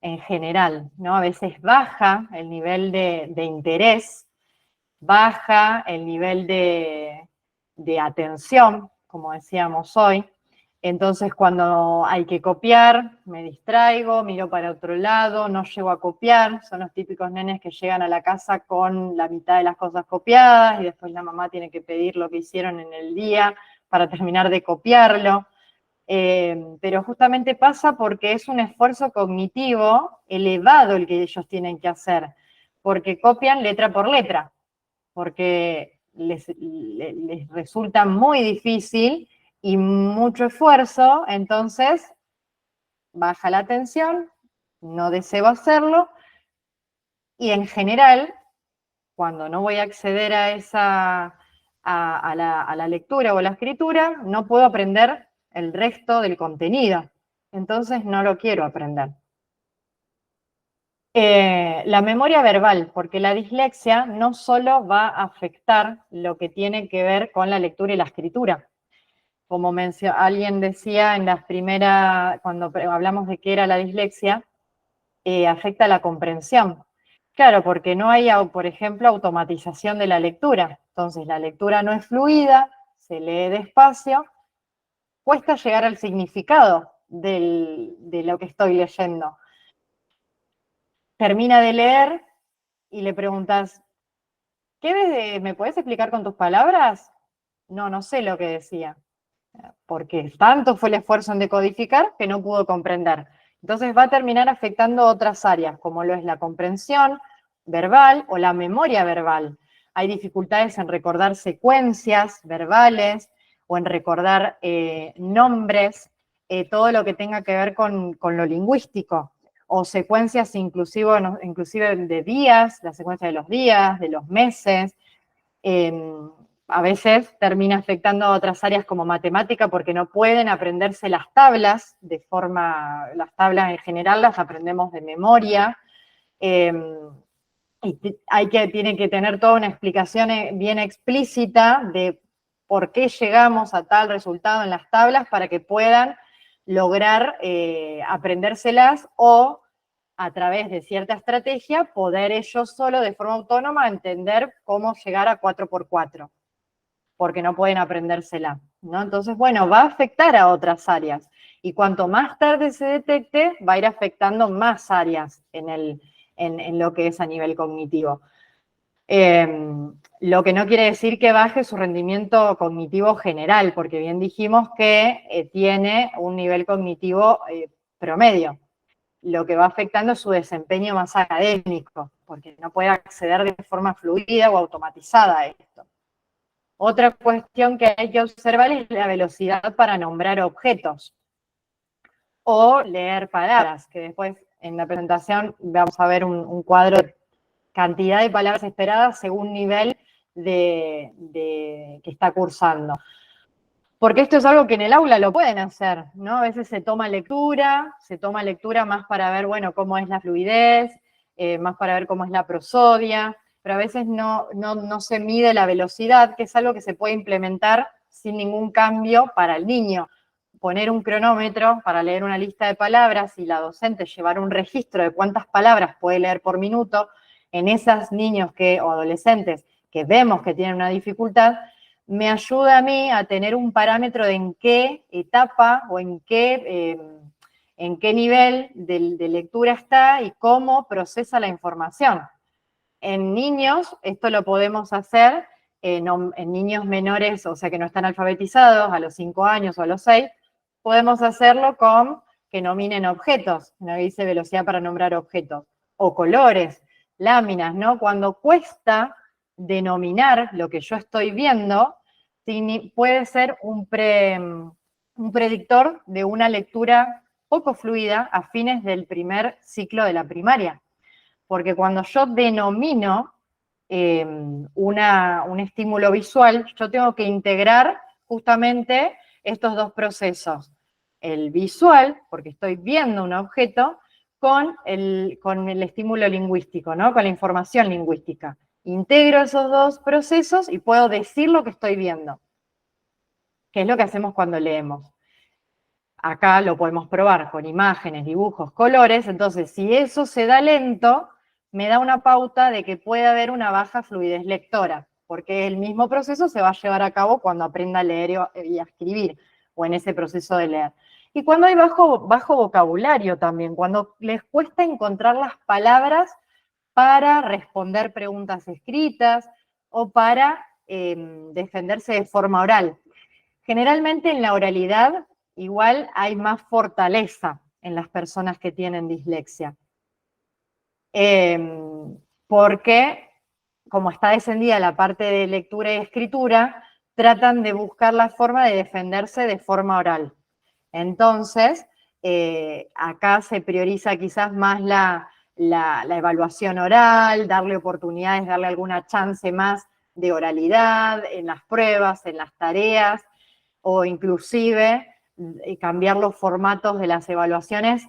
en general, ¿no? A veces baja el nivel de interés, baja el nivel de atención, como decíamos hoy. Entonces, cuando hay que copiar, me distraigo, miro para otro lado, no llego a copiar. Son los típicos nenes que llegan a la casa con la mitad de las cosas copiadas y después la mamá tiene que pedir lo que hicieron en el día para terminar de copiarlo. Pero justamente pasa porque es un esfuerzo cognitivo elevado el que ellos tienen que hacer, porque copian letra por letra, porque les resulta muy difícil y mucho esfuerzo, entonces baja la atención, no deseo hacerlo, y en general, cuando no voy a acceder a la lectura o la escritura, no puedo aprender el resto del contenido, entonces no lo quiero aprender. La memoria verbal, porque la dislexia no solo va a afectar lo que tiene que ver con la lectura y la escritura. Como alguien decía en las primeras, cuando hablamos de qué era la dislexia, afecta la comprensión. Claro, porque no hay, por ejemplo, automatización de la lectura. Entonces, la lectura no es fluida, se lee despacio, cuesta llegar al significado de lo que estoy leyendo. Termina de leer y le preguntas, ¿me puedes explicar con tus palabras? No, no sé lo que decía. Porque tanto fue el esfuerzo en decodificar que no pudo comprender. Entonces va a terminar afectando otras áreas, como lo es la comprensión verbal o la memoria verbal. Hay dificultades en recordar secuencias verbales o en recordar nombres, todo lo que tenga que ver con lo lingüístico, o secuencias inclusive de días, la secuencia de los días, de los meses. A veces termina afectando a otras áreas como matemática porque no pueden aprenderse las tablas las tablas en general las aprendemos de memoria, y tiene que tener toda una explicación bien explícita de por qué llegamos a tal resultado en las tablas para que puedan lograr aprendérselas o a través de cierta estrategia poder ellos solo de forma autónoma entender cómo llegar a 4×4. Porque no pueden aprendérsela, ¿no? Entonces, bueno, va a afectar a otras áreas. Y cuanto más tarde se detecte, va a ir afectando más áreas en lo que es a nivel cognitivo. Lo que no quiere decir que baje su rendimiento cognitivo general, porque bien dijimos que tiene un nivel cognitivo promedio. Lo que va afectando es su desempeño más académico, porque no puede acceder de forma fluida o automatizada a esto. Otra cuestión que hay que observar es la velocidad para nombrar objetos o leer palabras, que después en la presentación vamos a ver un cuadro de cantidad de palabras esperadas según nivel que está cursando. Porque esto es algo que en el aula lo pueden hacer, ¿no? A veces se toma lectura más para ver, bueno, cómo es la fluidez, más para ver cómo es la prosodia, pero a veces no se mide la velocidad, que es algo que se puede implementar sin ningún cambio para el niño. Poner un cronómetro para leer una lista de palabras y la docente llevar un registro de cuántas palabras puede leer por minuto en esos niños o adolescentes que vemos que tienen una dificultad, me ayuda a mí a tener un parámetro de en qué etapa o en qué nivel de lectura está y cómo procesa la información. En niños, esto lo podemos hacer, en niños menores, o sea, que no están alfabetizados, a los 5 años o a los 6, podemos hacerlo con que nominen objetos, ¿no? Dice velocidad para nombrar objetos, o colores, láminas, ¿no? Cuando cuesta denominar lo que yo estoy viendo, puede ser un predictor de una lectura poco fluida a fines del primer ciclo de la primaria. Porque cuando yo denomino un estímulo visual, yo tengo que integrar justamente estos dos procesos. El visual, porque estoy viendo un objeto, con el estímulo lingüístico, ¿no? Con la información lingüística. Integro esos dos procesos y puedo decir lo que estoy viendo, que es lo que hacemos cuando leemos. Acá lo podemos probar con imágenes, dibujos, colores. Entonces, si eso se da lento, me da una pauta de que puede haber una baja fluidez lectora, porque el mismo proceso se va a llevar a cabo cuando aprenda a leer y a escribir, o en ese proceso de leer. Y cuando hay bajo vocabulario también, cuando les cuesta encontrar las palabras para responder preguntas escritas o para defenderse de forma oral. Generalmente en la oralidad igual hay más fortaleza en las personas que tienen dislexia. Porque, como está descendida la parte de lectura y escritura, tratan de buscar la forma de defenderse de forma oral. Entonces, acá se prioriza quizás más la evaluación oral, darle oportunidades, darle alguna chance más de oralidad en las pruebas, en las tareas, o inclusive cambiar los formatos de las evaluaciones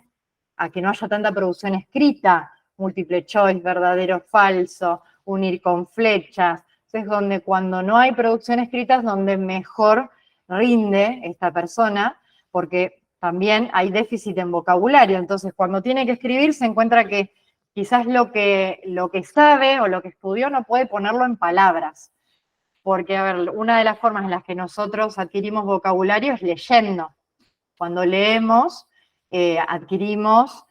a que no haya tanta producción escrita, múltiple choice, verdadero, falso, unir con flechas. Entonces, donde cuando no hay producción escrita es donde mejor rinde esta persona, porque también hay déficit en vocabulario. Entonces, cuando tiene que escribir, se encuentra que quizás lo que sabe o lo que estudió no puede ponerlo en palabras. Porque, a ver, una de las formas en las que nosotros adquirimos vocabulario es leyendo. Cuando leemos, adquirimos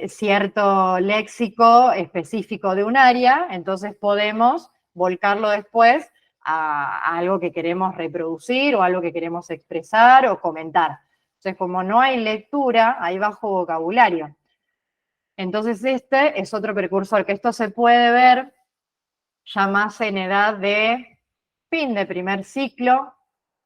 cierto léxico específico de un área, entonces podemos volcarlo después a algo que queremos reproducir o algo que queremos expresar o comentar. Entonces, como no hay lectura, hay bajo vocabulario. Entonces, este es otro precursor, que esto se puede ver ya más en edad de fin de primer ciclo,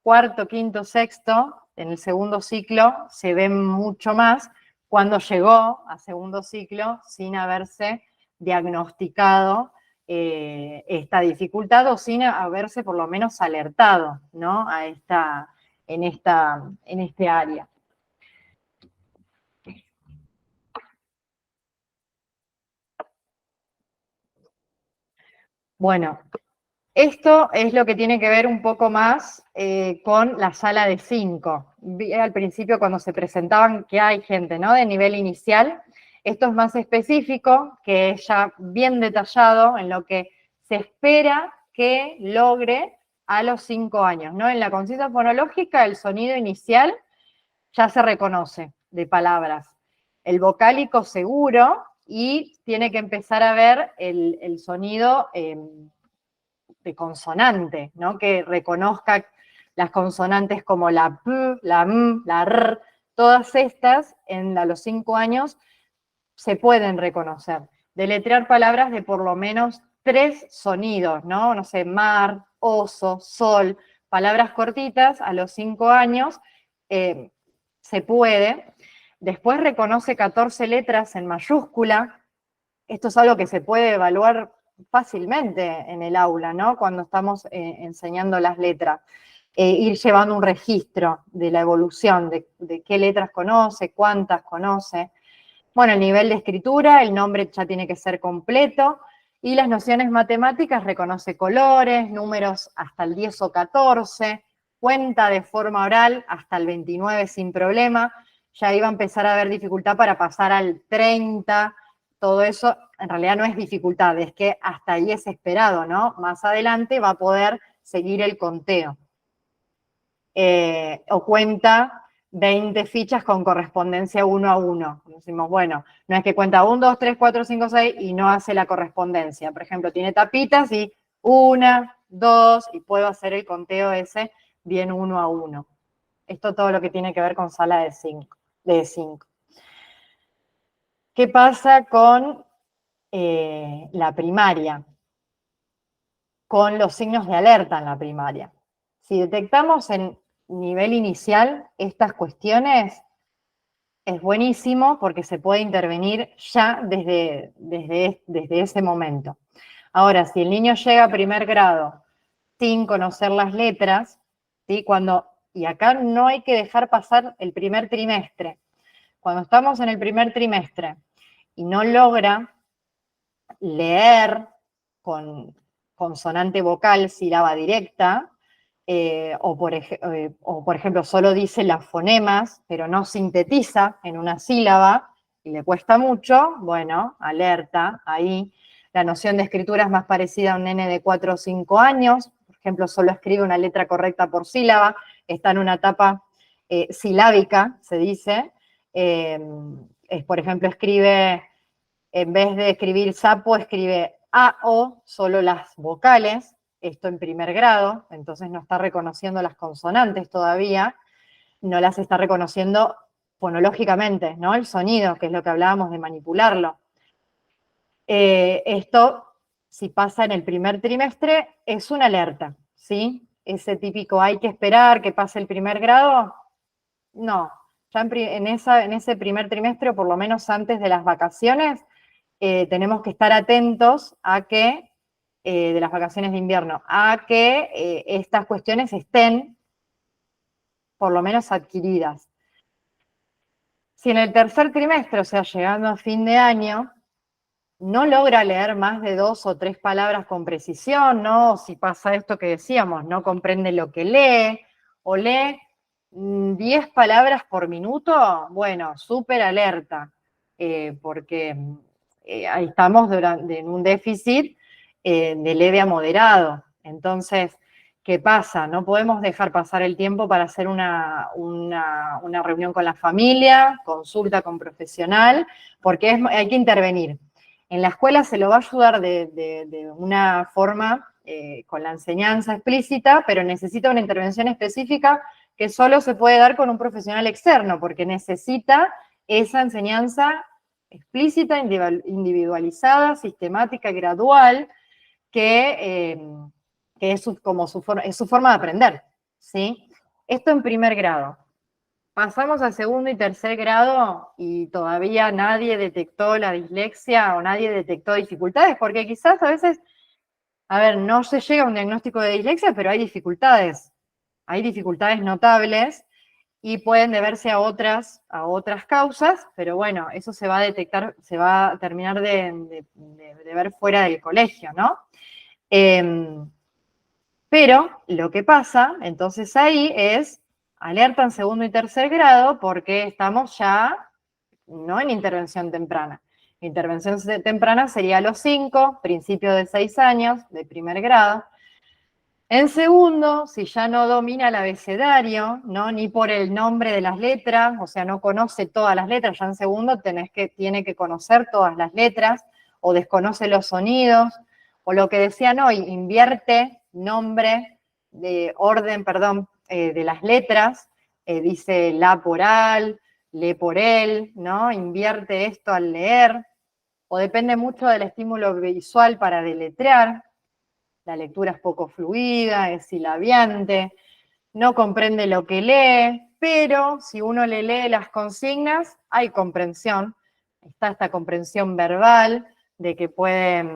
cuarto, quinto, sexto. En el segundo ciclo se ve mucho más cuando llegó a segundo ciclo sin haberse diagnosticado esta dificultad o sin haberse por lo menos alertado, ¿no? en este área. Bueno, esto es lo que tiene que ver un poco más con la sala de 5. Vi al principio cuando se presentaban que hay gente, ¿no?, de nivel inicial. Esto es más específico, que es ya bien detallado en lo que se espera que logre a los 5 años, ¿no? En la conciencia fonológica, el sonido inicial ya se reconoce de palabras. El vocálico seguro, y tiene que empezar a ver el sonido de consonante, ¿no? Que reconozca las consonantes como la P, la M, la R, todas estas a los 5 años se pueden reconocer. Deletrear palabras de por lo menos 3 sonidos, ¿no? No sé, mar, oso, sol, palabras cortitas a los 5 años se puede. Después reconoce 14 letras en mayúscula. Esto es algo que se puede evaluar fácilmente en el aula, ¿no? Cuando estamos enseñando las letras. Ir llevando un registro de la evolución, de qué letras conoce, cuántas conoce. Bueno, el nivel de escritura, el nombre ya tiene que ser completo, y las nociones matemáticas reconoce colores, números hasta el 10 o 14, cuenta de forma oral hasta el 29 sin problema. Ya iba a empezar a haber dificultad para pasar al 30, todo eso en realidad no es dificultad, es que hasta ahí es esperado, ¿no? Más adelante va a poder seguir el conteo. O cuenta 20 fichas con correspondencia 1 a 1. Decimos, bueno, no es que cuenta 1, 2, 3, 4, 5, 6 y no hace la correspondencia. Por ejemplo, tiene tapitas y 1, 2, y puedo hacer el conteo ese bien 1 a 1. Esto todo lo que tiene que ver con sala de 5. ¿Qué pasa con la primaria? Con los signos de alerta en la primaria. Si detectamos en nivel inicial estas cuestiones, es buenísimo porque se puede intervenir ya desde ese momento. Ahora, si el niño llega a primer grado sin conocer las letras, ¿sí? Y acá no hay que dejar pasar el primer trimestre. Cuando estamos en el primer trimestre y no logra leer con consonante vocal, sílaba directa, o por ejemplo solo dice las fonemas, pero no sintetiza en una sílaba y le cuesta mucho, bueno, alerta, ahí la noción de escritura es más parecida a un nene de 4 o 5 años, por ejemplo, solo escribe una letra correcta por sílaba, está en una etapa silábica, se dice, por ejemplo, escribe, en vez de escribir sapo, escribe a, o, solo las vocales, esto en primer grado, entonces no está reconociendo las consonantes todavía, no las está reconociendo fonológicamente, ¿no? El sonido, que es lo que hablábamos de manipularlo. Esto, si pasa en el primer trimestre, es una alerta, ¿sí? Ese típico hay que esperar que pase el primer grado, no. Ya en ese primer trimestre, o por lo menos antes de las vacaciones, tenemos que estar atentos a que, de las vacaciones de invierno, a que estas cuestiones estén por lo menos adquiridas. Si en el tercer trimestre, o sea, llegando a fin de año, no logra leer más de 2 o 3 palabras con precisión, ¿no? Si pasa esto que decíamos, no comprende lo que lee, o lee 10 palabras por minuto, bueno, súper alerta, porque ahí estamos en un déficit de leve a moderado. Entonces, ¿qué pasa? No podemos dejar pasar el tiempo para hacer una reunión con la familia, consulta con profesional, porque hay que intervenir. En la escuela se lo va a ayudar de una forma con la enseñanza explícita, pero necesita una intervención específica que solo se puede dar con un profesional externo, porque necesita esa enseñanza explícita, individualizada, sistemática y gradual, que es su forma de aprender, ¿sí? Esto en primer grado. Pasamos al segundo y tercer grado y todavía nadie detectó la dislexia o nadie detectó dificultades, porque quizás a veces, a ver, no se llega a un diagnóstico de dislexia, pero hay dificultades notables y pueden deberse a otras causas, pero bueno, eso se va a detectar, se va a terminar de ver fuera del colegio, ¿no? Pero lo que pasa, entonces ahí es alerta en segundo y tercer grado porque estamos ya no en intervención temprana. Intervención temprana sería a los 5, principio de 6 años, de primer grado. En segundo, si ya no domina el abecedario, ¿no? Ni por el nombre de las letras, o sea, no conoce todas las letras, ya en segundo tiene que conocer todas las letras, o desconoce los sonidos, o lo que decían hoy, invierte nombre, orden, de las letras, dice la por al, le por él, ¿no? Invierte esto al leer, o depende mucho del estímulo visual para deletrear. La lectura es poco fluida, es silabiante, no comprende lo que lee, pero si uno le lee las consignas, hay comprensión. Está esta comprensión verbal de que puede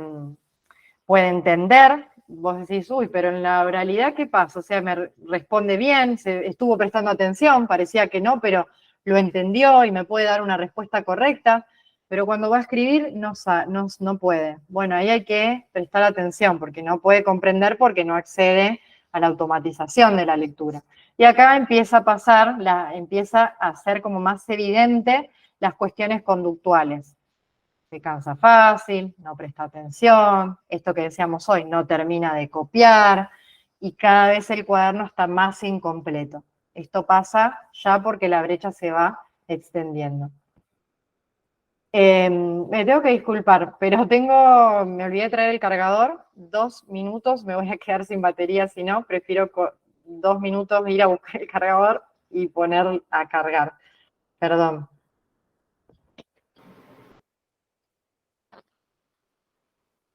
entender. Vos decís, uy, pero en la oralidad, ¿qué pasa? O sea, me responde bien, estuvo prestando atención, parecía que no, pero lo entendió y me puede dar una respuesta correcta. Pero cuando va a escribir no puede. Bueno, ahí hay que prestar atención porque no puede comprender porque no accede a la automatización de la lectura. Y acá empieza a ser como más evidente las cuestiones conductuales. Se cansa fácil, no presta atención, esto que decíamos hoy, no termina de copiar y cada vez el cuaderno está más incompleto. Esto pasa ya porque la brecha se va extendiendo. Me tengo que disculpar, pero me olvidé de traer el cargador, 2 minutos, me voy a quedar sin batería, si no, prefiero 2 minutos ir a buscar el cargador y poner a cargar. Perdón.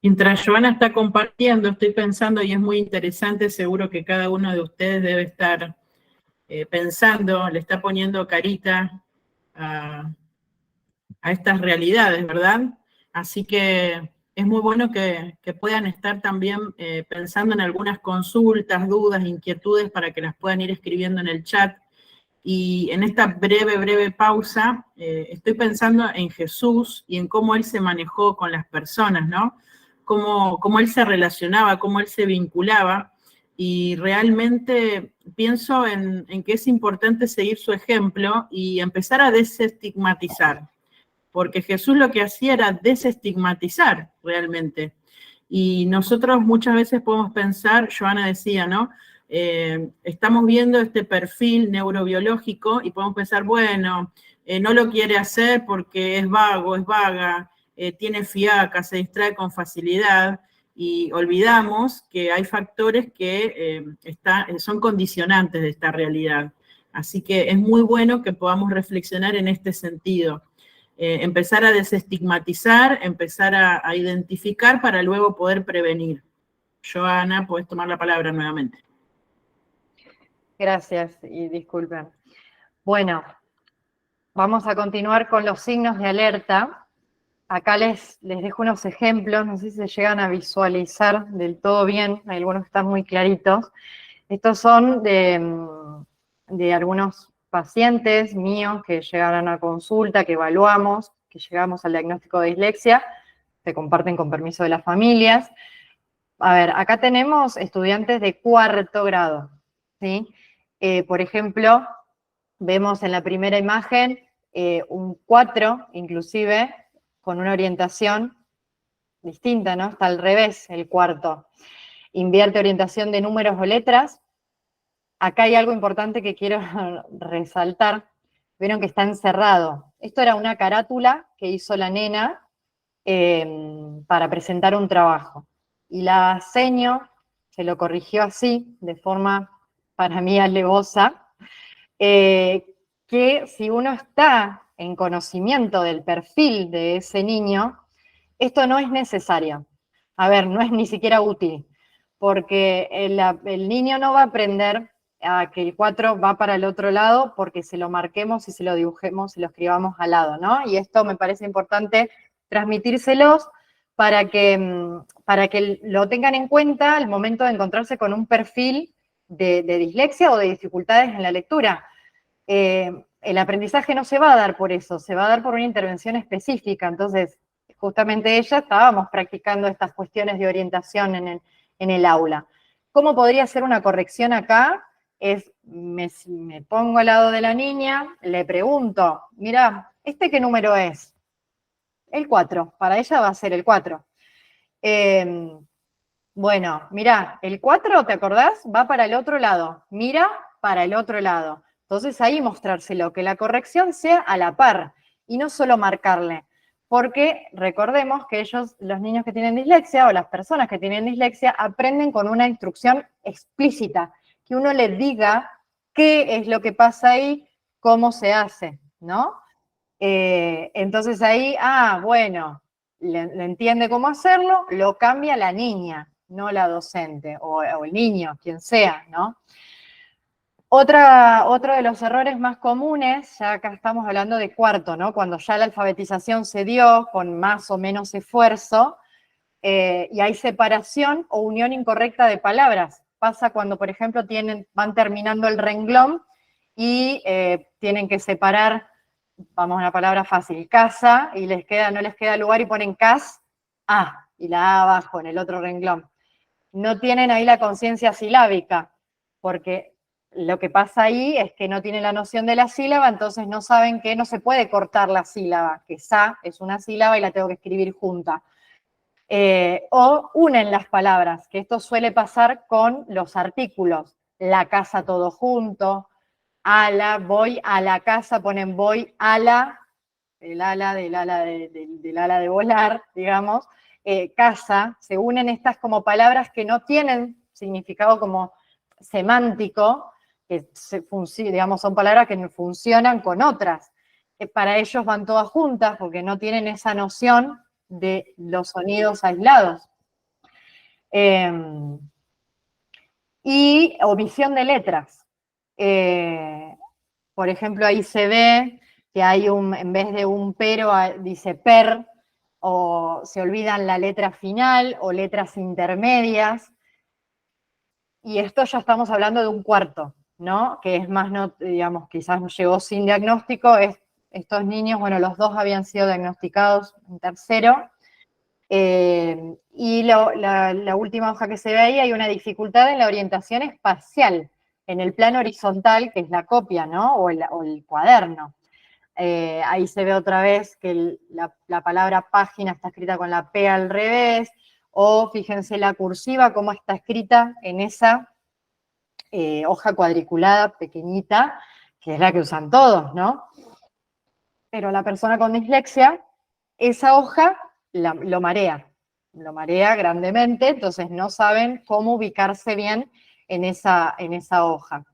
Mientras Joana está compartiendo, estoy pensando, y es muy interesante, seguro que cada uno de ustedes debe estar pensando, le está poniendo carita a estas realidades, ¿verdad? Así que es muy bueno que puedan estar también pensando en algunas consultas, dudas, inquietudes para que las puedan ir escribiendo en el chat. Y en esta breve pausa, estoy pensando en Jesús y en cómo él se manejó con las personas, ¿no? Cómo él se relacionaba, cómo él se vinculaba. Y realmente pienso en que es importante seguir su ejemplo y empezar a desestigmatizar. Porque Jesús lo que hacía era desestigmatizar realmente. Y nosotros muchas veces podemos pensar, Joana decía, ¿no? Estamos viendo este perfil neurobiológico y podemos pensar, bueno, no lo quiere hacer porque es vago, es vaga, tiene fiaca, se distrae con facilidad, y olvidamos que hay factores que son condicionantes de esta realidad. Así que es muy bueno que podamos reflexionar en este sentido. Empezar a desestigmatizar, empezar a identificar para luego poder prevenir. Joana, podés tomar la palabra nuevamente. Gracias y disculpen. Bueno, vamos a continuar con los signos de alerta. Acá les dejo unos ejemplos, no sé si se llegan a visualizar del todo bien, hay algunos que están muy claritos. Estos son de algunos pacientes míos que llegaron a consulta, que evaluamos, que llegamos al diagnóstico de dislexia, se comparten con permiso de las familias. A ver, acá tenemos estudiantes de 4º grado, ¿sí? Por ejemplo, vemos en la primera imagen un 4, inclusive, con una orientación distinta, ¿no? Está al revés el cuarto. Invierte orientación de números o letras. Acá hay algo importante que quiero resaltar. Vieron que está encerrado. Esto era una carátula que hizo la nena para presentar un trabajo. Y la seño se lo corrigió así, de forma para mí alevosa, que si uno está en conocimiento del perfil de ese niño, esto no es necesario. A ver, no es ni siquiera útil, porque el niño no va a aprender a que el 4 va para el otro lado porque se lo marquemos y se lo dibujemos y lo escribamos al lado, ¿no? Y esto me parece importante transmitírselos para que lo tengan en cuenta al momento de encontrarse con un perfil de dislexia o de dificultades en la lectura. El aprendizaje no se va a dar por eso, se va a dar por una intervención específica. Entonces, justamente estábamos practicando estas cuestiones de orientación en el aula. ¿Cómo podría ser una corrección acá? Me pongo al lado de la niña, le pregunto, mira, ¿este qué número es? El 4, para ella va a ser el 4. Bueno, mira, el 4, ¿te acordás? Va para el otro lado, mira para el otro lado. Entonces ahí mostrárselo, que la corrección sea a la par y no solo marcarle. Porque recordemos que los niños que tienen dislexia o las personas que tienen dislexia aprenden con una instrucción explícita, que uno le diga qué es lo que pasa ahí, cómo se hace, ¿no? Entonces ahí, bueno, le entiende cómo hacerlo, lo cambia la niña, no la docente, o el niño, quien sea, ¿no? Otro de los errores más comunes, ya acá estamos hablando de 4, ¿no? Cuando ya la alfabetización se dio con más o menos esfuerzo, y hay separación o unión incorrecta de palabras. Pasa cuando, por ejemplo, van terminando el renglón y tienen que separar, vamos a una palabra fácil, casa, y no les queda lugar y ponen cas, y la A abajo en el otro renglón. No tienen ahí la conciencia silábica, porque lo que pasa ahí es que no tienen la noción de la sílaba, entonces no saben que no se puede cortar la sílaba, que sa es una sílaba y la tengo que escribir junta. O unen las palabras, que esto suele pasar con los artículos. La casa todo junto, voy a la casa, ponen voy a la, el ala del ala de volar, digamos, casa, se unen estas como palabras que no tienen significado como semántico, que digamos son palabras que funcionan con otras. Para ellos van todas juntas porque no tienen esa noción de los sonidos aislados. Y omisión de letras. Por ejemplo, ahí se ve que hay en vez de un pero, dice per, o se olvidan la letra final o letras intermedias. Y esto ya estamos hablando de un cuarto, ¿no? Que es más, no, digamos, quizás llegó sin diagnóstico. Estos niños, bueno, los dos habían sido diagnosticados en tercero. Y la última hoja que se ve ahí, hay una dificultad en la orientación espacial, en el plano horizontal, que es la copia, ¿no? O el cuaderno. Ahí se ve otra vez que la palabra página está escrita con la P al revés, o fíjense la cursiva, cómo está escrita en esa hoja cuadriculada pequeñita, que es la que usan todos, ¿no? Pero la persona con dislexia, esa hoja lo marea grandemente, entonces no saben cómo ubicarse bien en esa hoja.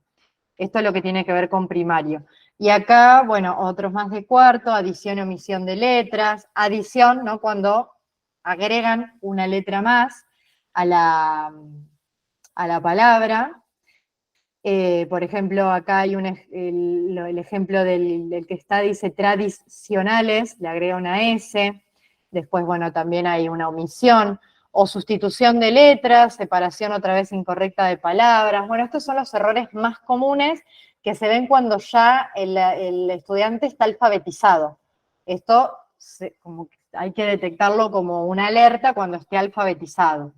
Esto es lo que tiene que ver con primario. Y acá, bueno, otros más de cuarto, adición y omisión de letras. Adición, ¿no? Cuando agregan una letra más a la palabra. Por ejemplo, acá hay el ejemplo del que está, dice tradicionales, le agrega una S. Después, bueno, también hay una omisión. O sustitución de letras, separación otra vez incorrecta de palabras. Bueno, estos son los errores más comunes que se ven cuando ya el estudiante está alfabetizado. Esto como que hay que detectarlo como una alerta cuando esté alfabetizado.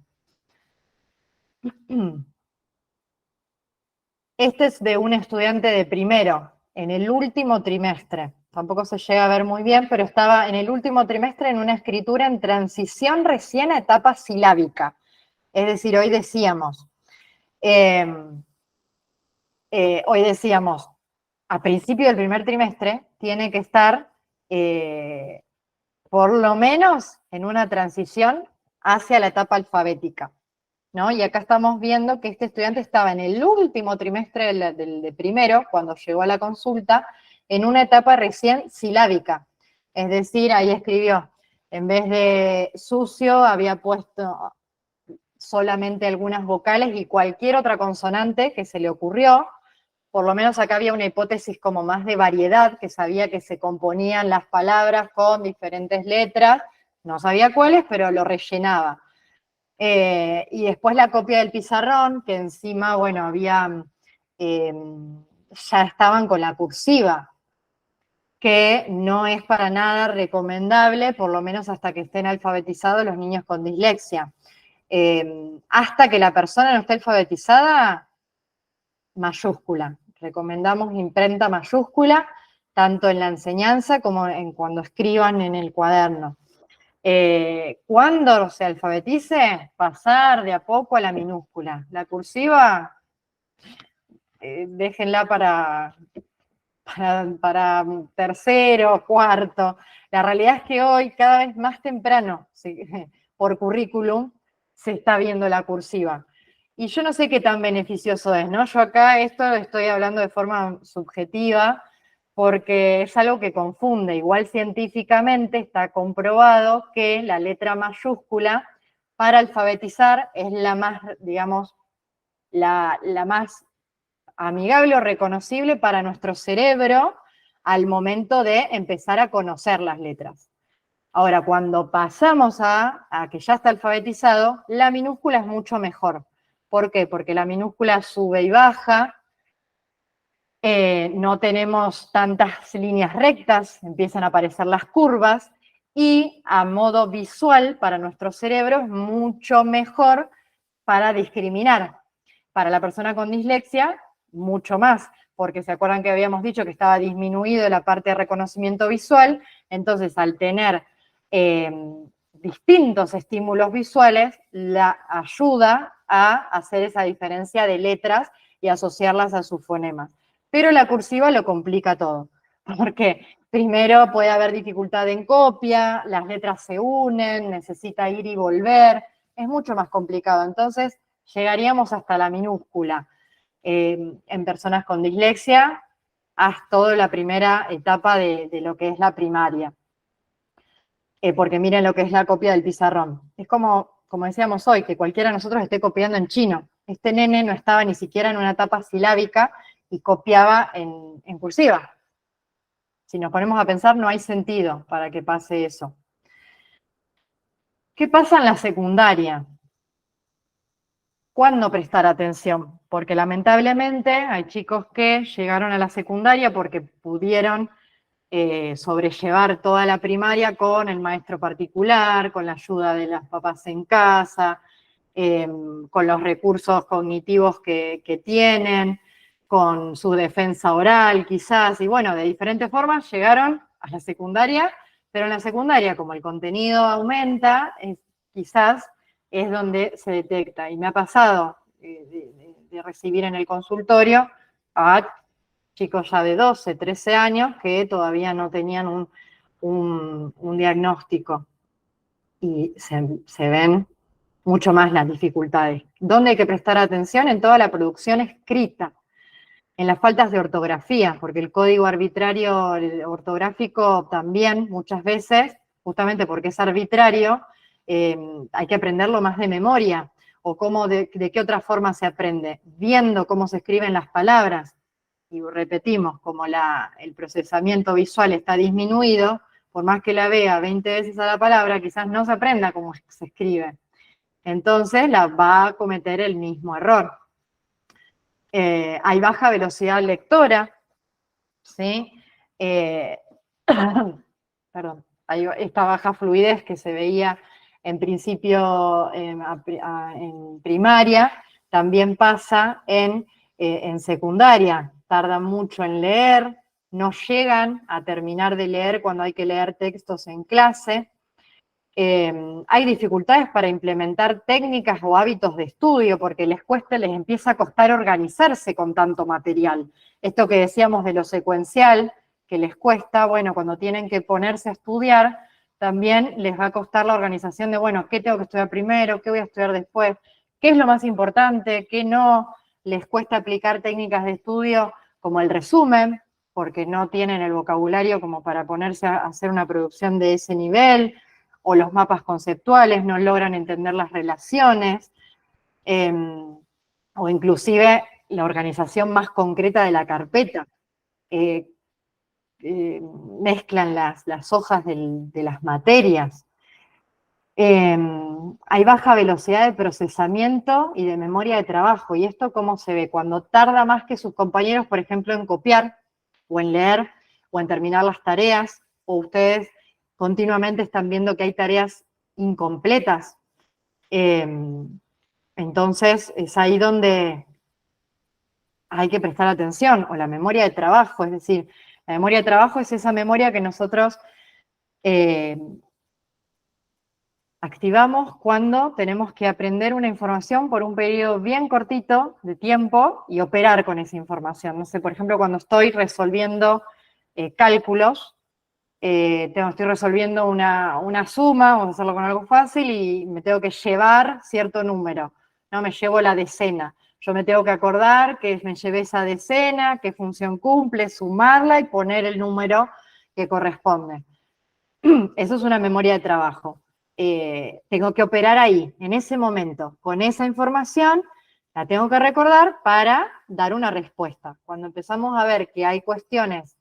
Este es de un estudiante de primero, en el último trimestre. Tampoco se llega a ver muy bien, pero estaba en el último trimestre en una escritura en transición recién a etapa silábica. Es decir, hoy decíamos, a principio del primer trimestre tiene que estar por lo menos en una transición hacia la etapa alfabética, ¿no? Y acá estamos viendo que este estudiante estaba en el último trimestre de primero, cuando llegó a la consulta, en una etapa recién silábica. Es decir, ahí escribió, en vez de sucio, había puesto solamente algunas vocales y cualquier otra consonante que se le ocurrió. Por lo menos acá había una hipótesis como más de variedad, que sabía que se componían las palabras con diferentes letras, no sabía cuáles, pero lo rellenaba. Y después la copia del pizarrón, que encima, bueno, ya estaban con la cursiva, que no es para nada recomendable, por lo menos hasta que estén alfabetizados los niños con dislexia. Hasta que la persona no esté alfabetizada, mayúscula. Recomendamos imprenta mayúscula, tanto en la enseñanza como cuando escriban en el cuaderno. Cuando se alfabetice, pasar de a poco a la minúscula. La cursiva, déjenla para tercero, cuarto. La realidad es que hoy, cada vez más temprano, por currículum, se está viendo la cursiva. Y yo no sé qué tan beneficioso es, ¿no? Yo acá esto estoy hablando de forma subjetiva, porque es algo que confunde. Igual científicamente está comprobado que la letra mayúscula para alfabetizar es la más, digamos, la más amigable o reconocible para nuestro cerebro al momento de empezar a conocer las letras. Ahora, cuando pasamos a que ya está alfabetizado, la minúscula es mucho mejor. ¿Por qué? Porque la minúscula sube y baja, no tenemos tantas líneas rectas, empiezan a aparecer las curvas, y a modo visual para nuestro cerebro es mucho mejor para discriminar. Para la persona con dislexia, mucho más, porque se acuerdan que habíamos dicho que estaba disminuido la parte de reconocimiento visual, entonces al tener distintos estímulos visuales, la ayuda a hacer esa diferencia de letras y asociarlas a sus fonemas. Pero la cursiva lo complica todo, porque primero puede haber dificultad en copia, las letras se unen, necesita ir y volver, es mucho más complicado. Entonces, llegaríamos hasta la minúscula. En personas con dislexia, hasta toda la primera etapa de lo que es la primaria. Porque miren lo que es la copia del pizarrón. Es como decíamos hoy, que cualquiera de nosotros esté copiando en chino. Este nene no estaba ni siquiera en una etapa silábica y copiaba en cursiva. Si nos ponemos a pensar, no hay sentido para que pase eso. ¿Qué pasa en la secundaria? ¿Cuándo prestar atención? Porque lamentablemente hay chicos que llegaron a la secundaria porque pudieron sobrellevar toda la primaria con el maestro particular, con la ayuda de las papás en casa, con los recursos cognitivos que tienen, con su defensa oral quizás, y bueno, de diferentes formas llegaron a la secundaria, pero en la secundaria, como el contenido aumenta, quizás es donde se detecta. Y me ha pasado de recibir en el consultorio a chicos ya de 12, 13 años que todavía no tenían un diagnóstico. Y se ven mucho más las dificultades. ¿Dónde hay que prestar atención? En toda la producción escrita, en las faltas de ortografía, porque el código arbitrario ortográfico también muchas veces, justamente porque es arbitrario, hay que aprenderlo más de memoria, o de qué otra forma se aprende, viendo cómo se escriben las palabras, y repetimos, como el procesamiento visual está disminuido, por más que la vea 20 veces a la palabra, quizás no se aprenda cómo se escribe. Entonces va a cometer el mismo error. Hay baja velocidad lectora, ¿sí? Perdón, hay esta baja fluidez que se veía en principio en primaria, también pasa en secundaria. Tardan mucho en leer, no llegan a terminar de leer cuando hay que leer textos en clase. Hay dificultades para implementar técnicas o hábitos de estudio porque les empieza a costar organizarse con tanto material. Esto que decíamos de lo secuencial, que les cuesta, bueno, cuando tienen que ponerse a estudiar, también les va a costar la organización de, bueno, ¿qué tengo que estudiar primero? ¿Qué voy a estudiar después? ¿Qué es lo más importante? ¿Qué no? Les cuesta aplicar técnicas de estudio como el resumen, porque no tienen el vocabulario como para ponerse a hacer una producción de ese nivel, o los mapas conceptuales, no logran entender las relaciones, o inclusive la organización más concreta de la carpeta. Mezclan las hojas de las materias. Hay baja velocidad de procesamiento y de memoria de trabajo. ¿Y esto cómo se ve? Cuando tarda más que sus compañeros, por ejemplo, en copiar, o en leer, o en terminar las tareas, o ustedes continuamente están viendo que hay tareas incompletas. Entonces, es ahí donde hay que prestar atención, o la memoria de trabajo, es decir, la memoria de trabajo es esa memoria que nosotros activamos cuando tenemos que aprender una información por un periodo bien cortito de tiempo y operar con esa información. No sé, por ejemplo, cuando estoy resolviendo cálculos, estoy resolviendo una suma, vamos a hacerlo con algo fácil, y me tengo que llevar cierto número, ¿no? Me llevo la decena. Yo me tengo que acordar que me llevé esa decena, qué función cumple, sumarla y poner el número que corresponde. Eso es una memoria de trabajo. Tengo que operar ahí, en ese momento, con esa información, la tengo que recordar para dar una respuesta. Cuando empezamos a ver que hay cuestiones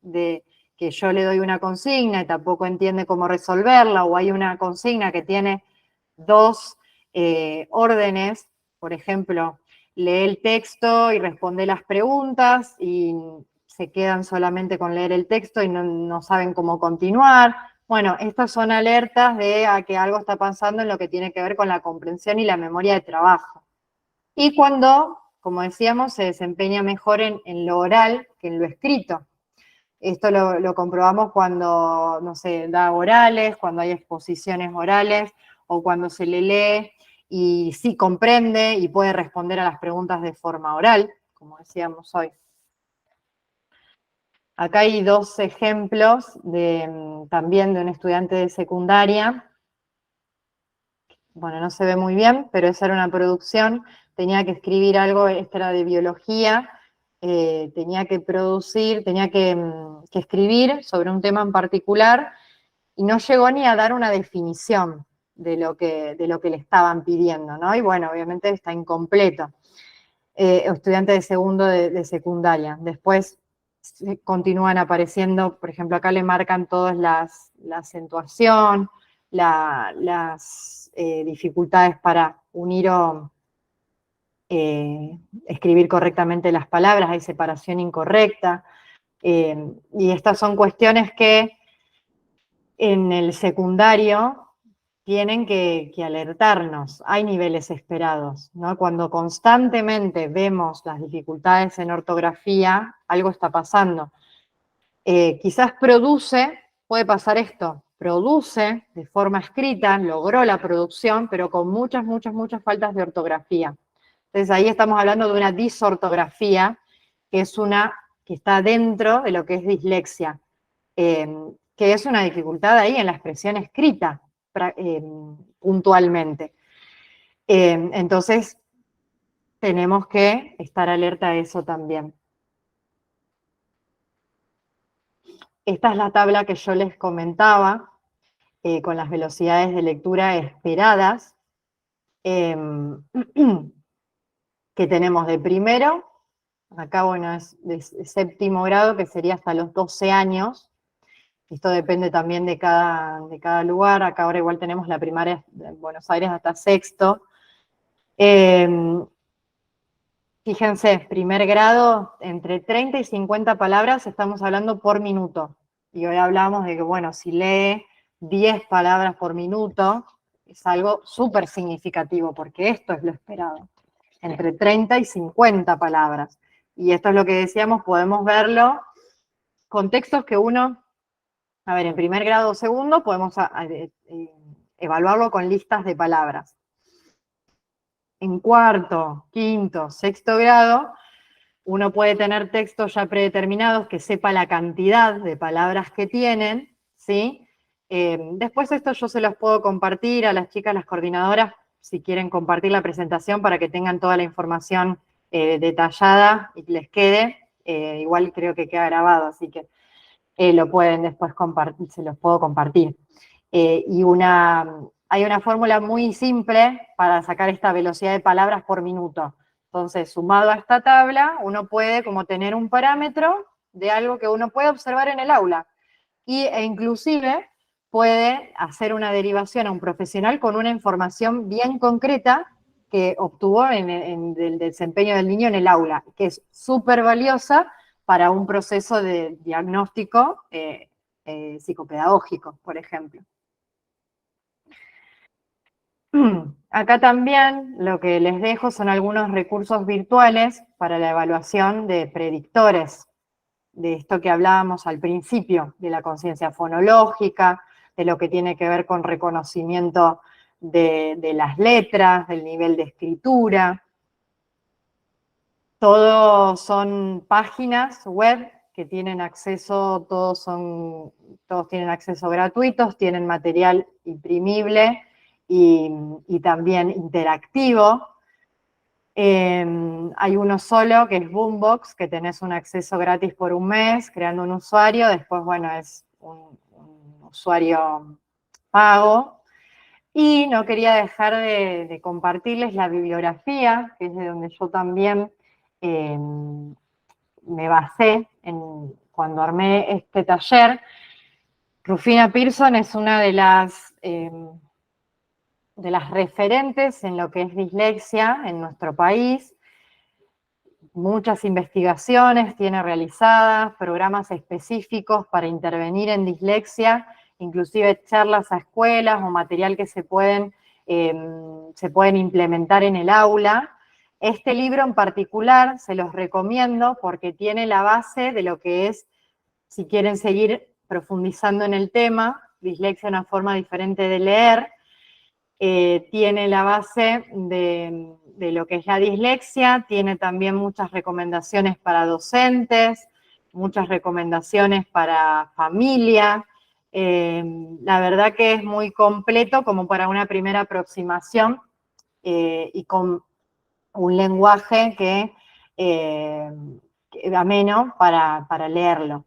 de que yo le doy una consigna y tampoco entiende cómo resolverla, o hay una consigna que tiene dos órdenes, por ejemplo, lee el texto y responde las preguntas, y se quedan solamente con leer el texto y no saben cómo continuar. Bueno, estas son alertas de que algo está pasando en lo que tiene que ver con la comprensión y la memoria de trabajo. Y cuando, como decíamos, se desempeña mejor en lo oral que en lo escrito. Esto lo comprobamos cuando, no sé, da orales, cuando hay exposiciones orales, o cuando se le lee y sí comprende y puede responder a las preguntas de forma oral, como decíamos hoy. Acá hay dos ejemplos también de un estudiante de secundaria. Bueno, no se ve muy bien, pero esa era una producción. Tenía que escribir algo, esta era de biología. Tenía que escribir sobre un tema en particular, y no llegó ni a dar una definición de lo que le estaban pidiendo, ¿no? Y bueno, obviamente está incompleto. Estudiante de segundo de secundaria. Después continúan apareciendo, por ejemplo, acá le marcan todas la acentuación, las dificultades para unir o escribir correctamente las palabras, hay separación incorrecta, y estas son cuestiones que en el secundario tienen que alertarnos. Hay niveles esperados, ¿no? Cuando constantemente vemos las dificultades en ortografía, algo está pasando. Quizás puede pasar esto, produce de forma escrita, logró la producción, pero con muchas, muchas, muchas faltas de ortografía. Entonces ahí estamos hablando de una disortografía, que es que está dentro de lo que es dislexia, que es una dificultad ahí en la expresión escrita, puntualmente. Entonces, tenemos que estar alerta a eso también. Esta es la tabla que yo les comentaba, con las velocidades de lectura esperadas, que tenemos de primero, acá bueno, es de séptimo grado, que sería hasta los 12 años. Esto depende también de cada lugar. Acá ahora igual tenemos la primaria de Buenos Aires hasta sexto. Fíjense, primer grado, entre 30 y 50 palabras estamos hablando por minuto. Y hoy hablamos de que, bueno, si lee 10 palabras por minuto, es algo súper significativo, porque esto es lo esperado. Entre 30 y 50 palabras. Y esto es lo que decíamos, podemos verlo con textos que uno, a ver, en primer grado o segundo, podemos evaluarlo con listas de palabras. En cuarto, quinto, sexto grado, uno puede tener textos ya predeterminados que sepa la cantidad de palabras que tienen, ¿sí? Después esto yo se los puedo compartir a las chicas, las coordinadoras, si quieren compartir la presentación para que tengan toda la información detallada y les quede. Igual creo que queda grabado, así que lo pueden después compartir, se los puedo compartir. Hay una fórmula muy simple para sacar esta velocidad de palabras por minuto. Entonces, sumado a esta tabla, uno puede como tener un parámetro de algo que uno puede observar en el aula. E inclusive puede hacer una derivación a un profesional con una información bien concreta que obtuvo en el desempeño del niño en el aula, que es súper valiosa para un proceso de diagnóstico psicopedagógico, por ejemplo. Acá también lo que les dejo son algunos recursos virtuales para la evaluación de predictores, de esto que hablábamos al principio, de la conciencia fonológica, de lo que tiene que ver con reconocimiento de las letras, del nivel de escritura. Todos son páginas web que tienen acceso, todos tienen acceso gratuitos, tienen material imprimible y también interactivo. Hay uno solo que es Boombox, que tenés un acceso gratis por un mes, creando un usuario, después, bueno, es un usuario pago. Y no quería dejar de compartirles la bibliografía, que es de donde yo también me basé cuando armé este taller. Rufina Pearson es una de las referentes en lo que es dislexia en nuestro país. Muchas investigaciones tiene realizadas, programas específicos para intervenir en dislexia, inclusive charlas a escuelas o material que se pueden implementar en el aula. Este libro en particular se los recomiendo porque tiene la base de lo que es, si quieren seguir profundizando en el tema, dislexia, una forma diferente de leer, tiene la base de lo que es la dislexia, tiene también muchas recomendaciones para docentes, muchas recomendaciones para familia. La verdad que es muy completo como para una primera aproximación y con un lenguaje que ameno para leerlo.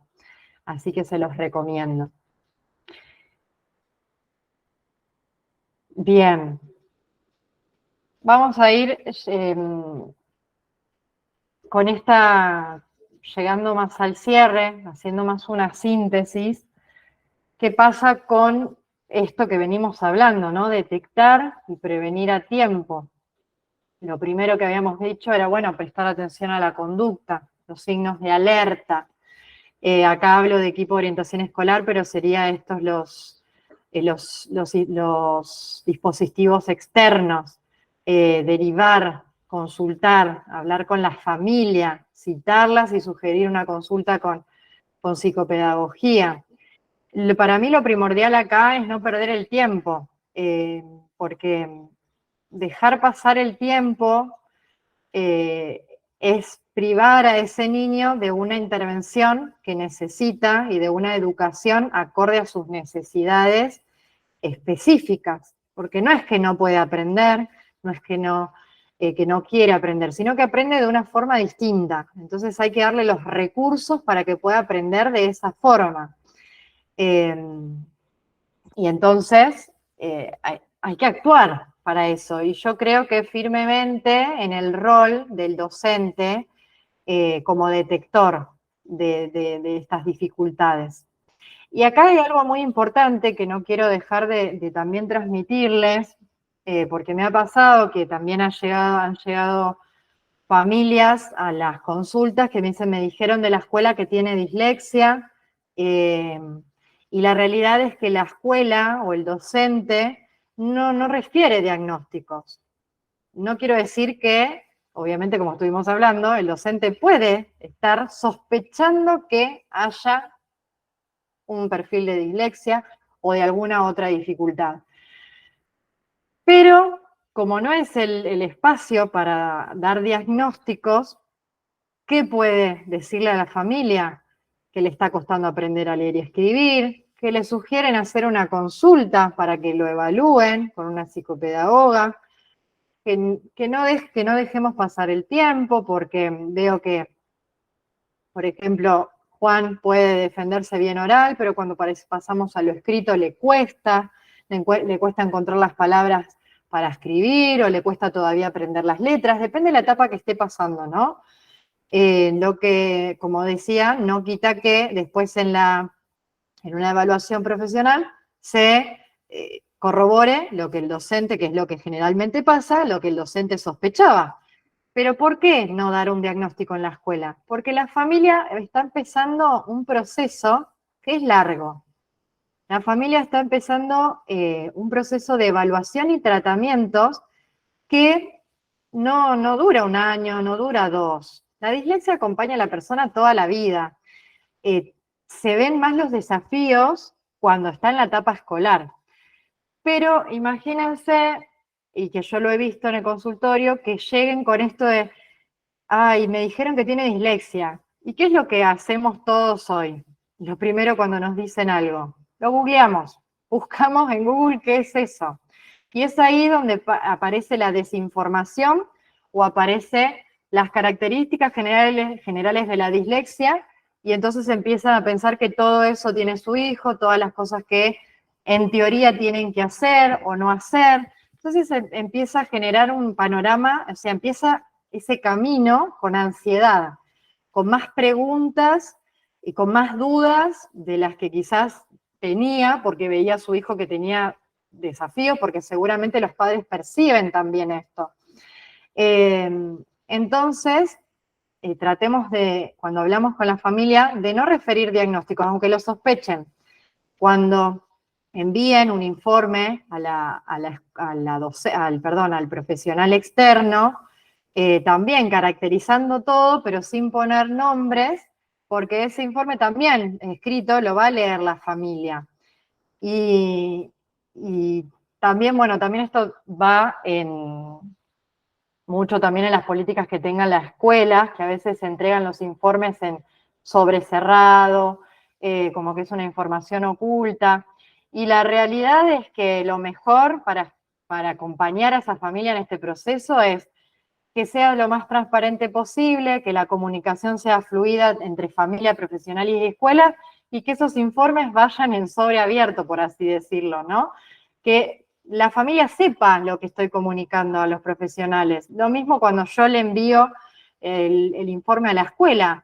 Así que se los recomiendo. Bien. Vamos a ir con esta, llegando más al cierre, haciendo más una síntesis, ¿qué pasa con esto que venimos hablando, ¿no? Detectar y prevenir a tiempo. Lo primero que habíamos dicho era, bueno, prestar atención a la conducta, los signos de alerta. Acá hablo de equipo de orientación escolar, pero serían estos los dispositivos externos, derivar, consultar, hablar con la familia, citarlas y sugerir una consulta con psicopedagogía. Para mí lo primordial acá es no perder el tiempo, porque dejar pasar el tiempo es privar a ese niño de una intervención que necesita y de una educación acorde a sus necesidades específicas, porque no es que no puede aprender, no es que no quiere aprender, sino que aprende de una forma distinta. Entonces hay que darle los recursos para que pueda aprender de esa forma. Y entonces hay que actuar para eso. Y yo creo que firmemente en el rol del docente como detector de estas dificultades. Y acá hay algo muy importante que no quiero dejar de también transmitirles, porque me ha pasado que también han llegado familias a las consultas que me dijeron de la escuela que tiene dislexia, y la realidad es que la escuela o el docente no refiere diagnósticos. No quiero decir que, obviamente como estuvimos hablando, el docente puede estar sospechando que haya un perfil de dislexia o de alguna otra dificultad. Pero como no es el espacio para dar diagnósticos, ¿qué puede decirle a la familia? Que le está costando aprender a leer y escribir, que le sugieren hacer una consulta para que lo evalúen con una psicopedagoga, que no dejemos pasar el tiempo, porque veo que, por ejemplo, Juan puede defenderse bien oral, pero cuando pasamos a lo escrito le cuesta encontrar las palabras para escribir, o le cuesta todavía aprender las letras, depende de la etapa que esté pasando, ¿no? Lo que, como decía, no quita que después en una evaluación profesional se corrobore lo que el docente, que es lo que generalmente pasa, lo que el docente sospechaba. Pero ¿por qué no dar un diagnóstico en la escuela? Porque la familia está empezando un proceso que es largo. La familia está empezando un proceso de evaluación y tratamientos que no dura un año, no dura 2. La dislexia acompaña a la persona toda la vida. Se ven más los desafíos cuando está en la etapa escolar. Pero imagínense, y que yo lo he visto en el consultorio, que lleguen con esto de, ay, me dijeron que tiene dislexia. ¿Y qué es lo que hacemos todos hoy? Lo primero cuando nos dicen algo, lo googleamos, buscamos en Google qué es eso. Y es ahí donde aparece la desinformación o aparece las características generales de la dislexia, y entonces empiezan a pensar que todo eso tiene su hijo, todas las cosas que en teoría tienen que hacer o no hacer. Entonces empieza a generar un panorama, o sea, empieza ese camino con ansiedad, con más preguntas y con más dudas de las que quizás tenía, porque veía a su hijo que tenía desafíos, porque seguramente los padres perciben también esto. Entonces, tratemos de, cuando hablamos con la familia, de no referir diagnósticos, aunque lo sospechen. Cuando envíen un informe al profesional externo, también caracterizando todo, pero sin poner nombres, porque ese informe también escrito lo va a leer la familia. Y también, bueno, también esto va mucho también en las políticas que tengan las escuelas, que a veces se entregan los informes en sobre cerrado, como que es una información oculta. Y la realidad es que lo mejor para acompañar a esa familia en este proceso es que sea lo más transparente posible, que la comunicación sea fluida entre familia, profesional y escuela, y que esos informes vayan en sobre abierto, por así decirlo, ¿no? Que la familia sepa lo que estoy comunicando a los profesionales. Lo mismo cuando yo le envío el informe a la escuela.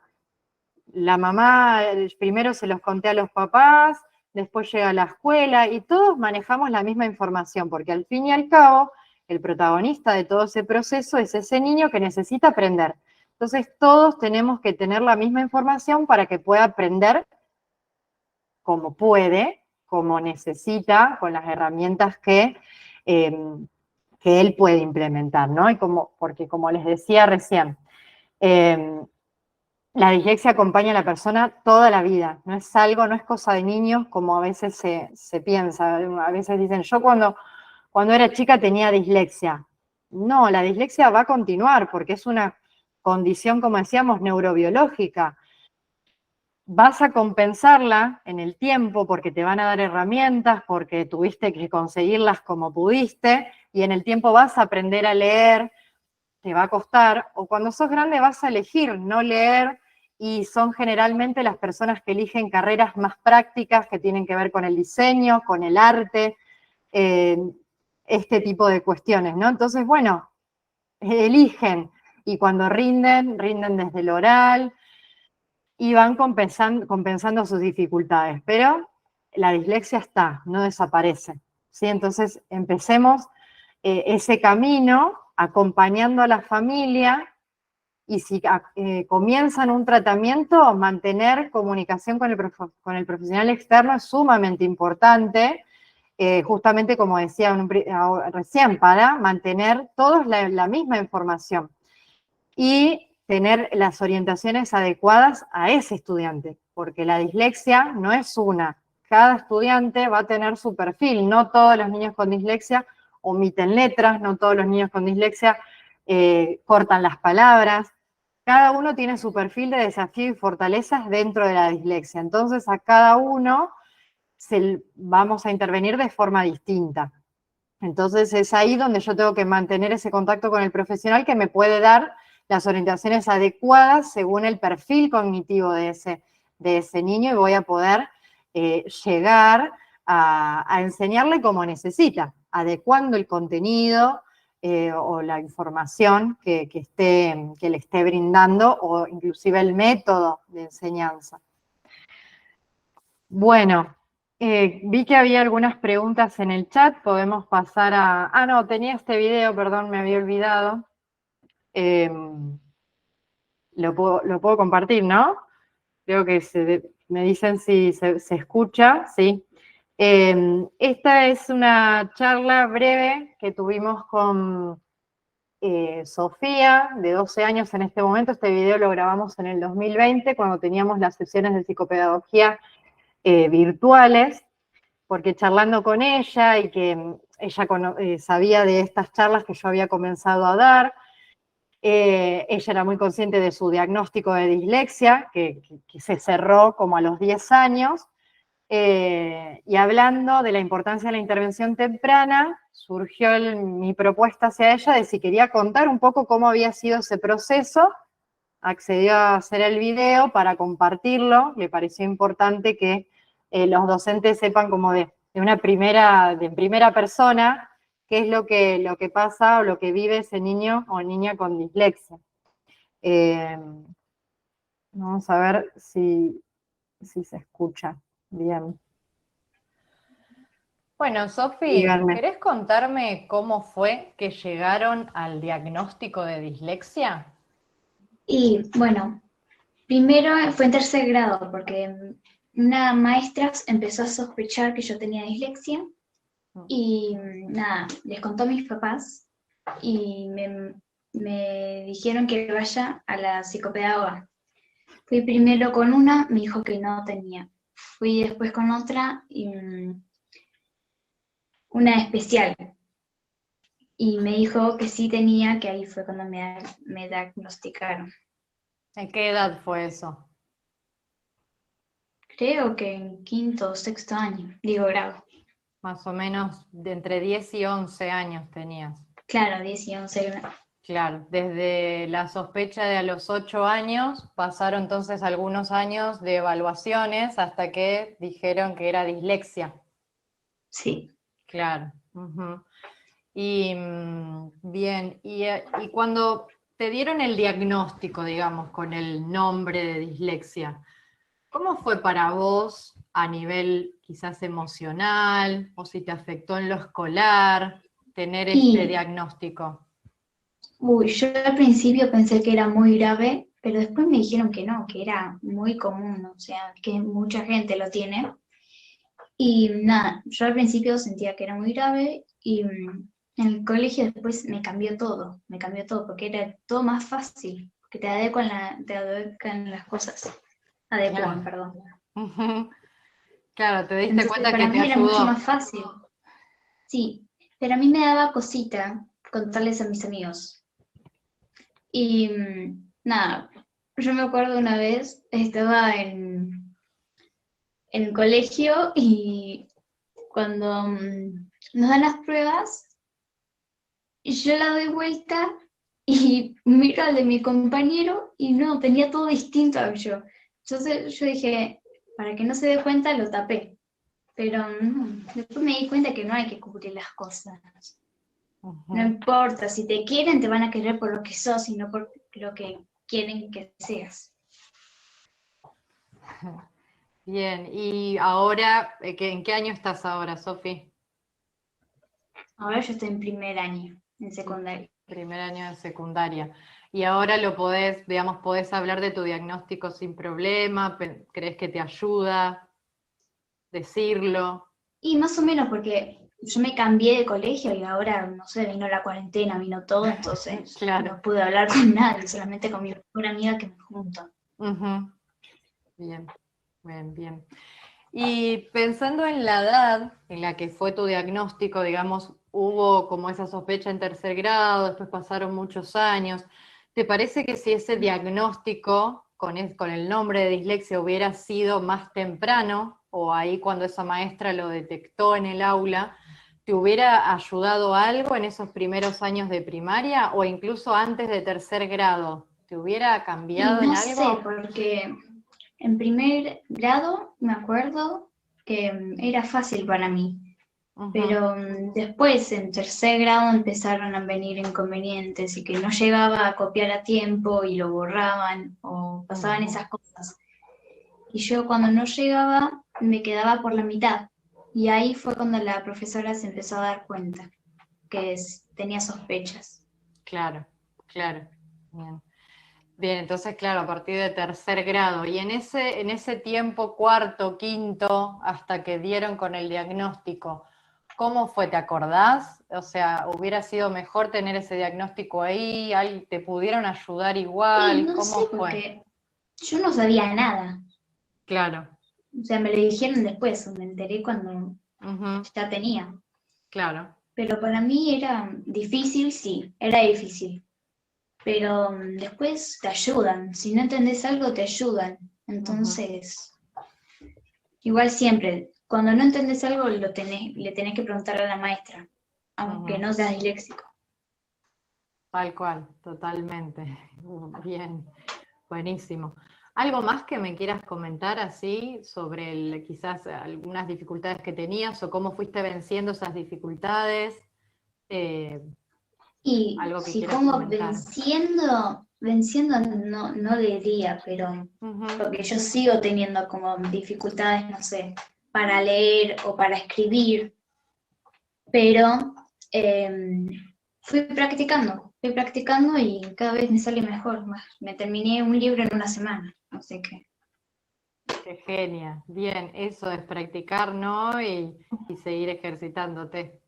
la mamá, primero se los conté a los papás, después llega a la escuela, y todos manejamos la misma información, porque al fin y al cabo, el protagonista de todo ese proceso es ese niño que necesita aprender. Entonces, todos tenemos que tener la misma información para que pueda aprender como puede, como necesita, con las herramientas que él puede implementar, ¿no? Y porque como les decía recién, la dislexia acompaña a la persona toda la vida, no es algo, no es cosa de niños como a veces se piensa. A veces dicen, yo cuando era chica tenía dislexia. No, la dislexia va a continuar porque es una condición, como decíamos, neurobiológica. Vas a compensarla en el tiempo porque te van a dar herramientas, porque tuviste que conseguirlas como pudiste, y en el tiempo vas a aprender a leer, te va a costar, o cuando sos grande vas a elegir no leer, y son generalmente las personas que eligen carreras más prácticas que tienen que ver con el diseño, con el arte, este tipo de cuestiones, ¿no? Entonces, bueno, eligen, y cuando rinden desde el oral, y van compensando sus dificultades, pero la dislexia está, no desaparece, ¿sí? Entonces, empecemos ese camino acompañando a la familia, y si comienzan un tratamiento, mantener comunicación con el profesional externo es sumamente importante, justamente como decía recién, para mantener todos la misma información y tener las orientaciones adecuadas a ese estudiante, porque la dislexia no es una. Cada estudiante va a tener su perfil, no todos los niños con dislexia omiten letras, no todos los niños con dislexia cortan las palabras. Cada uno tiene su perfil de desafío y fortalezas dentro de la dislexia. Entonces a cada uno vamos a intervenir de forma distinta. Entonces es ahí donde yo tengo que mantener ese contacto con el profesional que me puede dar las orientaciones adecuadas según el perfil cognitivo de ese niño, y voy a poder llegar a enseñarle como necesita, adecuando el contenido o la información que le esté brindando, o inclusive el método de enseñanza. Bueno, vi que había algunas preguntas en el chat, podemos pasar a... Ah, no, tenía este video, perdón, me había olvidado. Lo puedo compartir, ¿no? Creo que me dicen si se escucha, ¿sí? Esta es una charla breve que tuvimos con Sofía, de 12 años en este momento. Este video lo grabamos en el 2020, cuando teníamos las sesiones de psicopedagogía virtuales, porque charlando con ella y que ella sabía de estas charlas que yo había comenzado a dar, ella era muy consciente de su diagnóstico de dislexia, que se cerró como a los 10 años, y hablando de la importancia de la intervención temprana, surgió mi propuesta hacia ella de si quería contar un poco cómo había sido ese proceso. Accedió a hacer el video para compartirlo. Le pareció importante que los docentes sepan como de primera persona qué es lo que pasa o lo que vive ese niño o niña con dislexia. Vamos a ver si se escucha bien. Bueno, Sofi, Díganme. ¿querés contarme cómo fue que llegaron al diagnóstico de dislexia? Y bueno, primero fue en tercer grado, porque una maestra empezó a sospechar que yo tenía dislexia, y nada, les contó a mis papás y me dijeron que vaya a la psicopedagoga. Fui primero con una, me dijo que no tenía. Fui después con otra, una especial, y me dijo que sí tenía, que ahí fue cuando me diagnosticaron. ¿En qué edad fue eso? Creo que en quinto o sexto año, grado. Más o menos de entre 10 y 11 años tenías. Claro, 10 y 11. Claro, desde la sospecha de a los 8 años, pasaron entonces algunos años de evaluaciones hasta que dijeron que era dislexia. Sí. Claro. Uh-huh. Y bien, y cuando te dieron el diagnóstico, digamos, con el nombre de dislexia. ¿Cómo fue para vos a nivel quizás emocional, o si te afectó en lo escolar, tener este Y, diagnóstico? yo al principio pensé que era muy grave, pero después me dijeron que no, que era muy común, o sea, que mucha gente lo tiene. Y nada, yo al principio sentía que era muy grave y en el colegio después me cambió todo, porque era todo más fácil, que te adecuan las cosas, adecuan, Claro. perdón. Ujú. Claro, te diste Entonces cuenta que para te mí era mucho ayudó. más fácil, sí, pero a mí me daba cosita contarles a mis amigos. Y nada, yo me acuerdo una vez, estaba en el colegio y cuando nos dan las pruebas, yo la doy vuelta y miro al de mi compañero y no, tenía todo distinto a yo. Entonces yo dije, para que no se dé cuenta, lo tapé. Pero después me di cuenta que no hay que cubrir las cosas. No Ujú. importa, si te quieren, te van a querer por lo que sos y no por lo que quieren que seas. Bien, y ahora, ¿en qué año estás ahora, Sofi? Ahora yo estoy en primer año, en secundaria. Primer año de secundaria. Y ahora lo podés, digamos, podés hablar de tu diagnóstico sin problema, ¿crees que te ayuda decirlo? Y más o menos porque yo me cambié de colegio y ahora, no sé, vino la cuarentena, vino todo, entonces Claro. no pude hablar con nadie, solamente con mi mejor amiga que me junto. Ujú. Bien, bien, bien. Y pensando en la edad en la que fue tu diagnóstico, digamos, hubo como esa sospecha en tercer grado, después pasaron muchos años. ¿Te parece que si ese diagnóstico con el nombre de dislexia hubiera sido más temprano, o ahí cuando esa maestra lo detectó en el aula, te hubiera ayudado algo en esos primeros años de primaria o incluso antes de tercer grado? ¿Te hubiera Y cambiado en no sé, algo? porque en primer grado me acuerdo que era fácil para mí, Ujú, pero después en tercer grado empezaron a venir inconvenientes y que no llegaba a copiar a tiempo y lo borraban o pasaban ujú. esas cosas. Y yo cuando no llegaba me quedaba por la mitad. Y ahí fue cuando la profesora se empezó a dar cuenta que tenía sospechas. Claro, claro. Bien. Bien, entonces, claro, a partir de tercer grado. Y en ese tiempo, cuarto, quinto, hasta que dieron con el diagnóstico, ¿cómo fue? ¿Te acordás? O sea, ¿hubiera sido mejor tener ese diagnóstico ahí? ¿Te pudieron ayudar Y igual? no ¿Cómo sé, fue? porque yo no sabía nada. Claro. O sea, me lo dijeron después, me enteré cuando Ujú, ya tenía. claro. Pero para mí era difícil, sí, era difícil. Pero después te ayudan. Si no entendés algo, te ayudan. Ujú, Entonces, igual siempre, cuando no entendés algo, le tenés que preguntar a la maestra, aunque ujú. no seas disléxico. Tal cual, totalmente. Bien, buenísimo. ¿Algo más que me quieras comentar así sobre quizás algunas dificultades que tenías o cómo fuiste venciendo esas dificultades? Eh, Y Algo que si quieras pongo comentar. venciendo no diría, pero Ujú, porque yo sigo teniendo como dificultades, no sé, para leer o para escribir, pero fui practicando y cada vez me sale mejor. Me terminé un libro en una semana, así que, qué genia. Bien, eso es practicar, ¿no? Y seguir ejercitándote.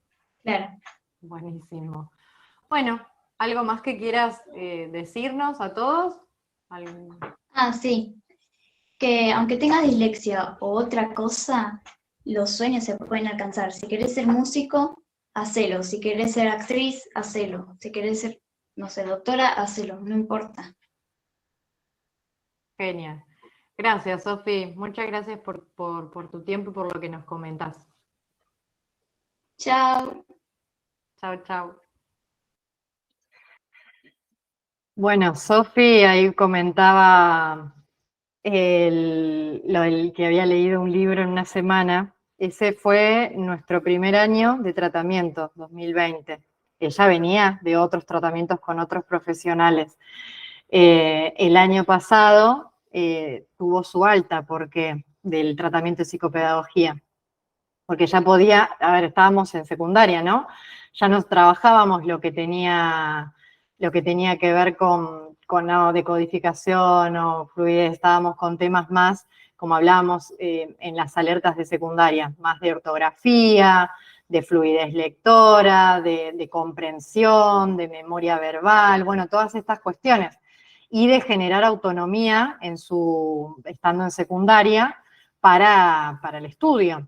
claro. Buenísimo. Bueno, ¿algo más que quieras decirnos a todos? ¿Algún- Ah, sí, que aunque tengas dislexia o otra cosa, los sueños se pueden alcanzar. Si querés ser músico, hacelo. Si querés ser actriz, hacelo. Si querés ser, no sé, doctora, hacelo, no importa. Genial. Gracias, Sofi. Muchas gracias por tu tiempo y por lo que nos comentás. Chao. Chao, chao. Bueno, Sofi ahí comentaba el que había leído un libro en una semana. Ese fue nuestro primer año de tratamiento, 2020. ella venía de otros tratamientos con otros profesionales. El año pasado tuvo su alta del tratamiento de psicopedagogía, porque ya podía, a ver, estábamos en secundaria, ¿no? Ya nos trabajábamos lo que tenía que ver con decodificación o fluidez, estábamos con temas más, como hablábamos en las alertas de secundaria, más de ortografía, de fluidez lectora, de comprensión, de memoria verbal, bueno, todas estas cuestiones. Y de generar autonomía estando en secundaria para el estudio.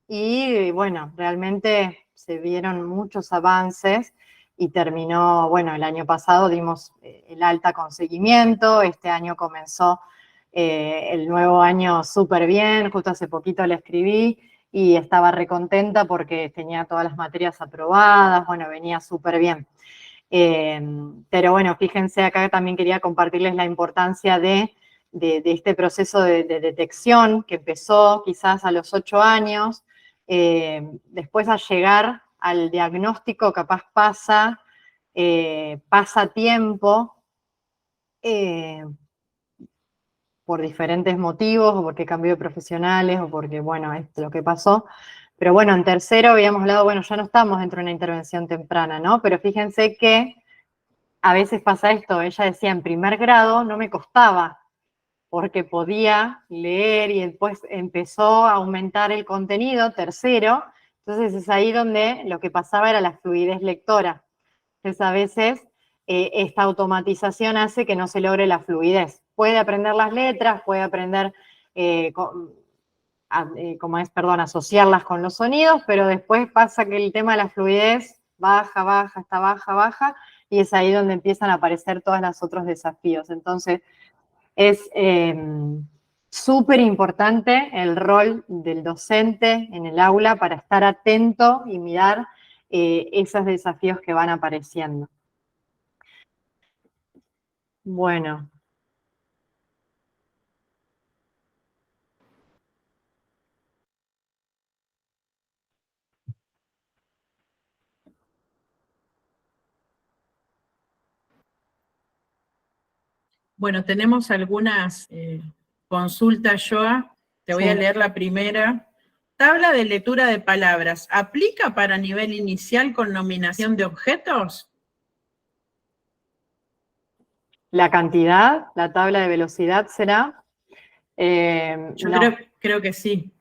Y bueno, realmente se vieron muchos avances y terminó, bueno, el año pasado dimos el alta con seguimiento, este año comenzó el nuevo año súper bien, justo hace poquito le escribí y estaba recontenta porque tenía todas las materias aprobadas, bueno, venía súper bien. Pero bueno, fíjense, acá también quería compartirles la importancia de este proceso de detección que empezó quizás a los 8 años, después al llegar al diagnóstico capaz pasa tiempo por diferentes motivos, o porque cambió de profesionales, o porque, bueno, es lo que pasó. Pero bueno, en tercero habíamos hablado, bueno, ya no estamos dentro de una intervención temprana, ¿no? Pero fíjense que a veces pasa esto, ella decía, en primer grado no me costaba, porque podía leer y después empezó a aumentar el contenido, tercero, entonces es ahí donde lo que pasaba era la fluidez lectora. Entonces a veces esta automatización hace que no se logre la fluidez. Puede aprender las letras, puede aprender, asociarlas con los sonidos, pero después pasa que el tema de la fluidez baja, hasta baja, y es ahí donde empiezan a aparecer todos los otros desafíos. Entonces, es súper importante el rol del docente en el aula para estar atento y mirar esos desafíos que van apareciendo. Bueno. Bueno, tenemos algunas consultas, Joa. Te voy a Sí. leer la primera. Tabla de lectura de palabras. ¿Aplica para nivel inicial con nominación de objetos? La cantidad, la tabla de velocidad será. Yo No. creo que sí.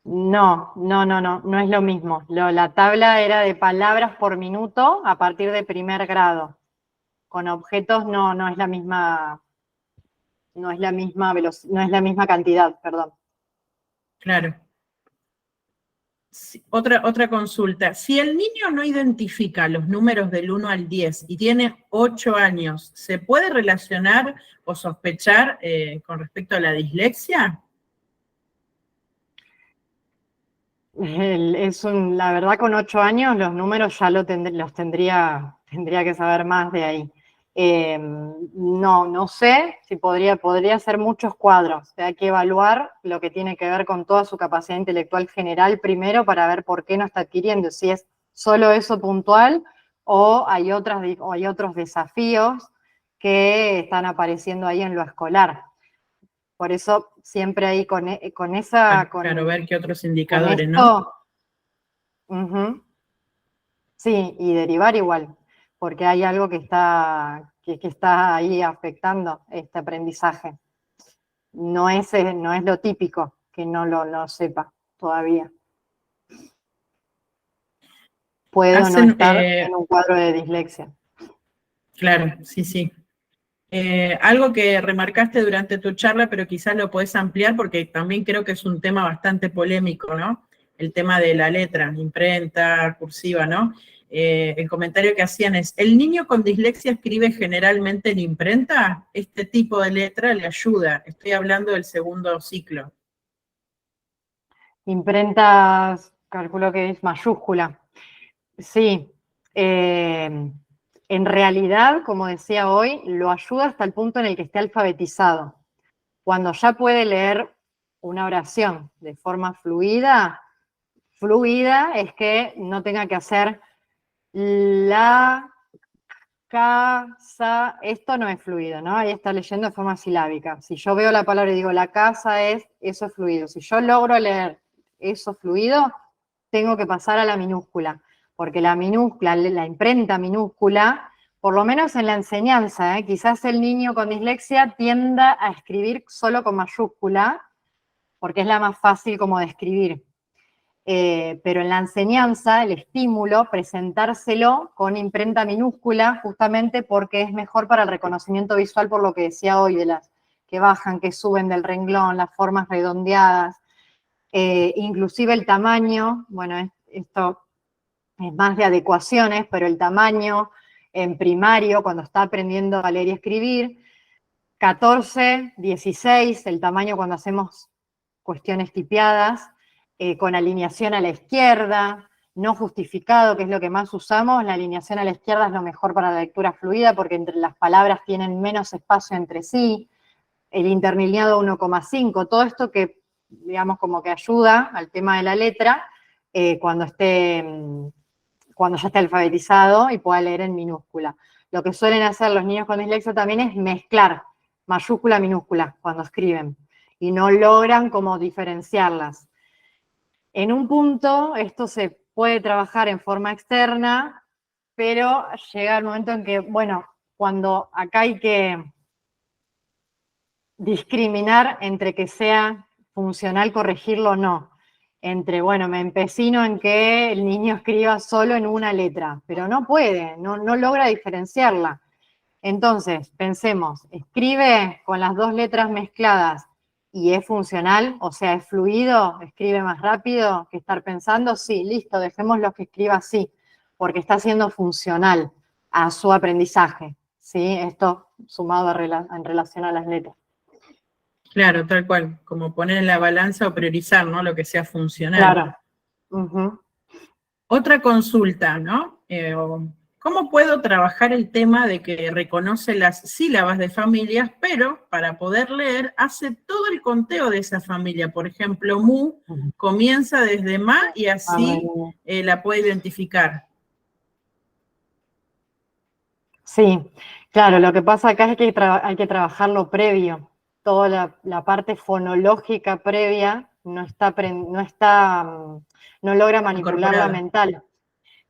No es lo mismo. La tabla era de palabras por minuto a partir de primer grado. Con objetos no es la misma, no es la misma cantidad, perdón. Claro. Otra consulta. Si el niño no identifica los números del 1 al 10 y tiene 8 años, ¿se puede relacionar o sospechar con respecto a la dislexia? La verdad, con 8 años los números ya los tendría que saber más de ahí. No sé si podría ser muchos cuadros. Hay que evaluar lo que tiene que ver con toda su capacidad intelectual general primero para ver por qué no está adquiriendo, si es solo eso puntual o hay otros desafíos que están apareciendo ahí en lo escolar. Por eso siempre ahí con esa... Claro, ver qué otros con indicadores, esto, ¿no? Sí, y derivar igual, porque hay algo que está ahí afectando este aprendizaje. No es lo típico que no lo sepa todavía. Puede o no estar en un cuadro de dislexia. Claro, sí. Algo que remarcaste durante tu charla, pero quizás lo podés ampliar porque también creo que es un tema bastante polémico, ¿no? El tema de la letra, imprenta, cursiva, ¿no? El comentario que hacían es, ¿el niño con dislexia escribe generalmente en imprenta? Este tipo de letra le ayuda. Estoy hablando del segundo ciclo. Imprentas, calculo que es mayúscula. Sí. En realidad, como decía hoy, lo ayuda hasta el punto en el que esté alfabetizado. Cuando ya puede leer una oración de forma fluida es que no tenga que hacer la casa, esto no es fluido, ¿no? Ahí está leyendo de forma silábica. Si yo veo la palabra y digo la casa es, eso es fluido. Si yo logro leer eso fluido, tengo que pasar a la minúscula, porque la minúscula, la imprenta minúscula, por lo menos en la enseñanza, quizás el niño con dislexia tienda a escribir solo con mayúscula, porque es la más fácil como de escribir. Pero en la enseñanza, el estímulo, presentárselo con imprenta minúscula, justamente porque es mejor para el reconocimiento visual, por lo que decía hoy, de las que bajan, que suben del renglón, las formas redondeadas, inclusive el tamaño, bueno, esto es más de adecuaciones, pero el tamaño en primario, cuando está aprendiendo a leer y escribir, 14, 16, el tamaño cuando hacemos cuestiones tipeadas, con alineación a la izquierda, no justificado, que es lo que más usamos. La alineación a la izquierda es lo mejor para la lectura fluida porque entre las palabras tienen menos espacio entre sí. El interlineado 1,5, todo esto que, digamos, como que ayuda al tema de la letra cuando ya esté alfabetizado y pueda leer en minúscula. Lo que suelen hacer los niños con dislexia también es mezclar mayúscula, minúscula cuando escriben y no logran como diferenciarlas. En un punto, esto se puede trabajar en forma externa, pero llega el momento en que, bueno, cuando acá hay que discriminar entre que sea funcional corregirlo o no, entre, bueno, me empecino en que el niño escriba solo en una letra, pero no puede, no logra diferenciarla. Entonces, pensemos, escribe con las dos letras mezcladas y es funcional, o sea, es fluido, escribe más rápido que estar pensando, sí, listo, dejémoslo que escriba así, porque está siendo funcional a su aprendizaje, ¿sí? Esto sumado en relación a las letras. Claro, tal cual, como poner en la balanza o priorizar, ¿no? Lo que sea funcional. Claro. Uh-huh. Otra consulta, ¿no? ¿Cómo puedo trabajar el tema de que reconoce las sílabas de familias, pero para poder leer hace todo el conteo de esa familia? Por ejemplo, mu comienza desde ma y así la puede identificar. Sí, claro, lo que pasa acá es que hay que trabajarlo previo. Toda la parte fonológica previa no logra manipularla mental.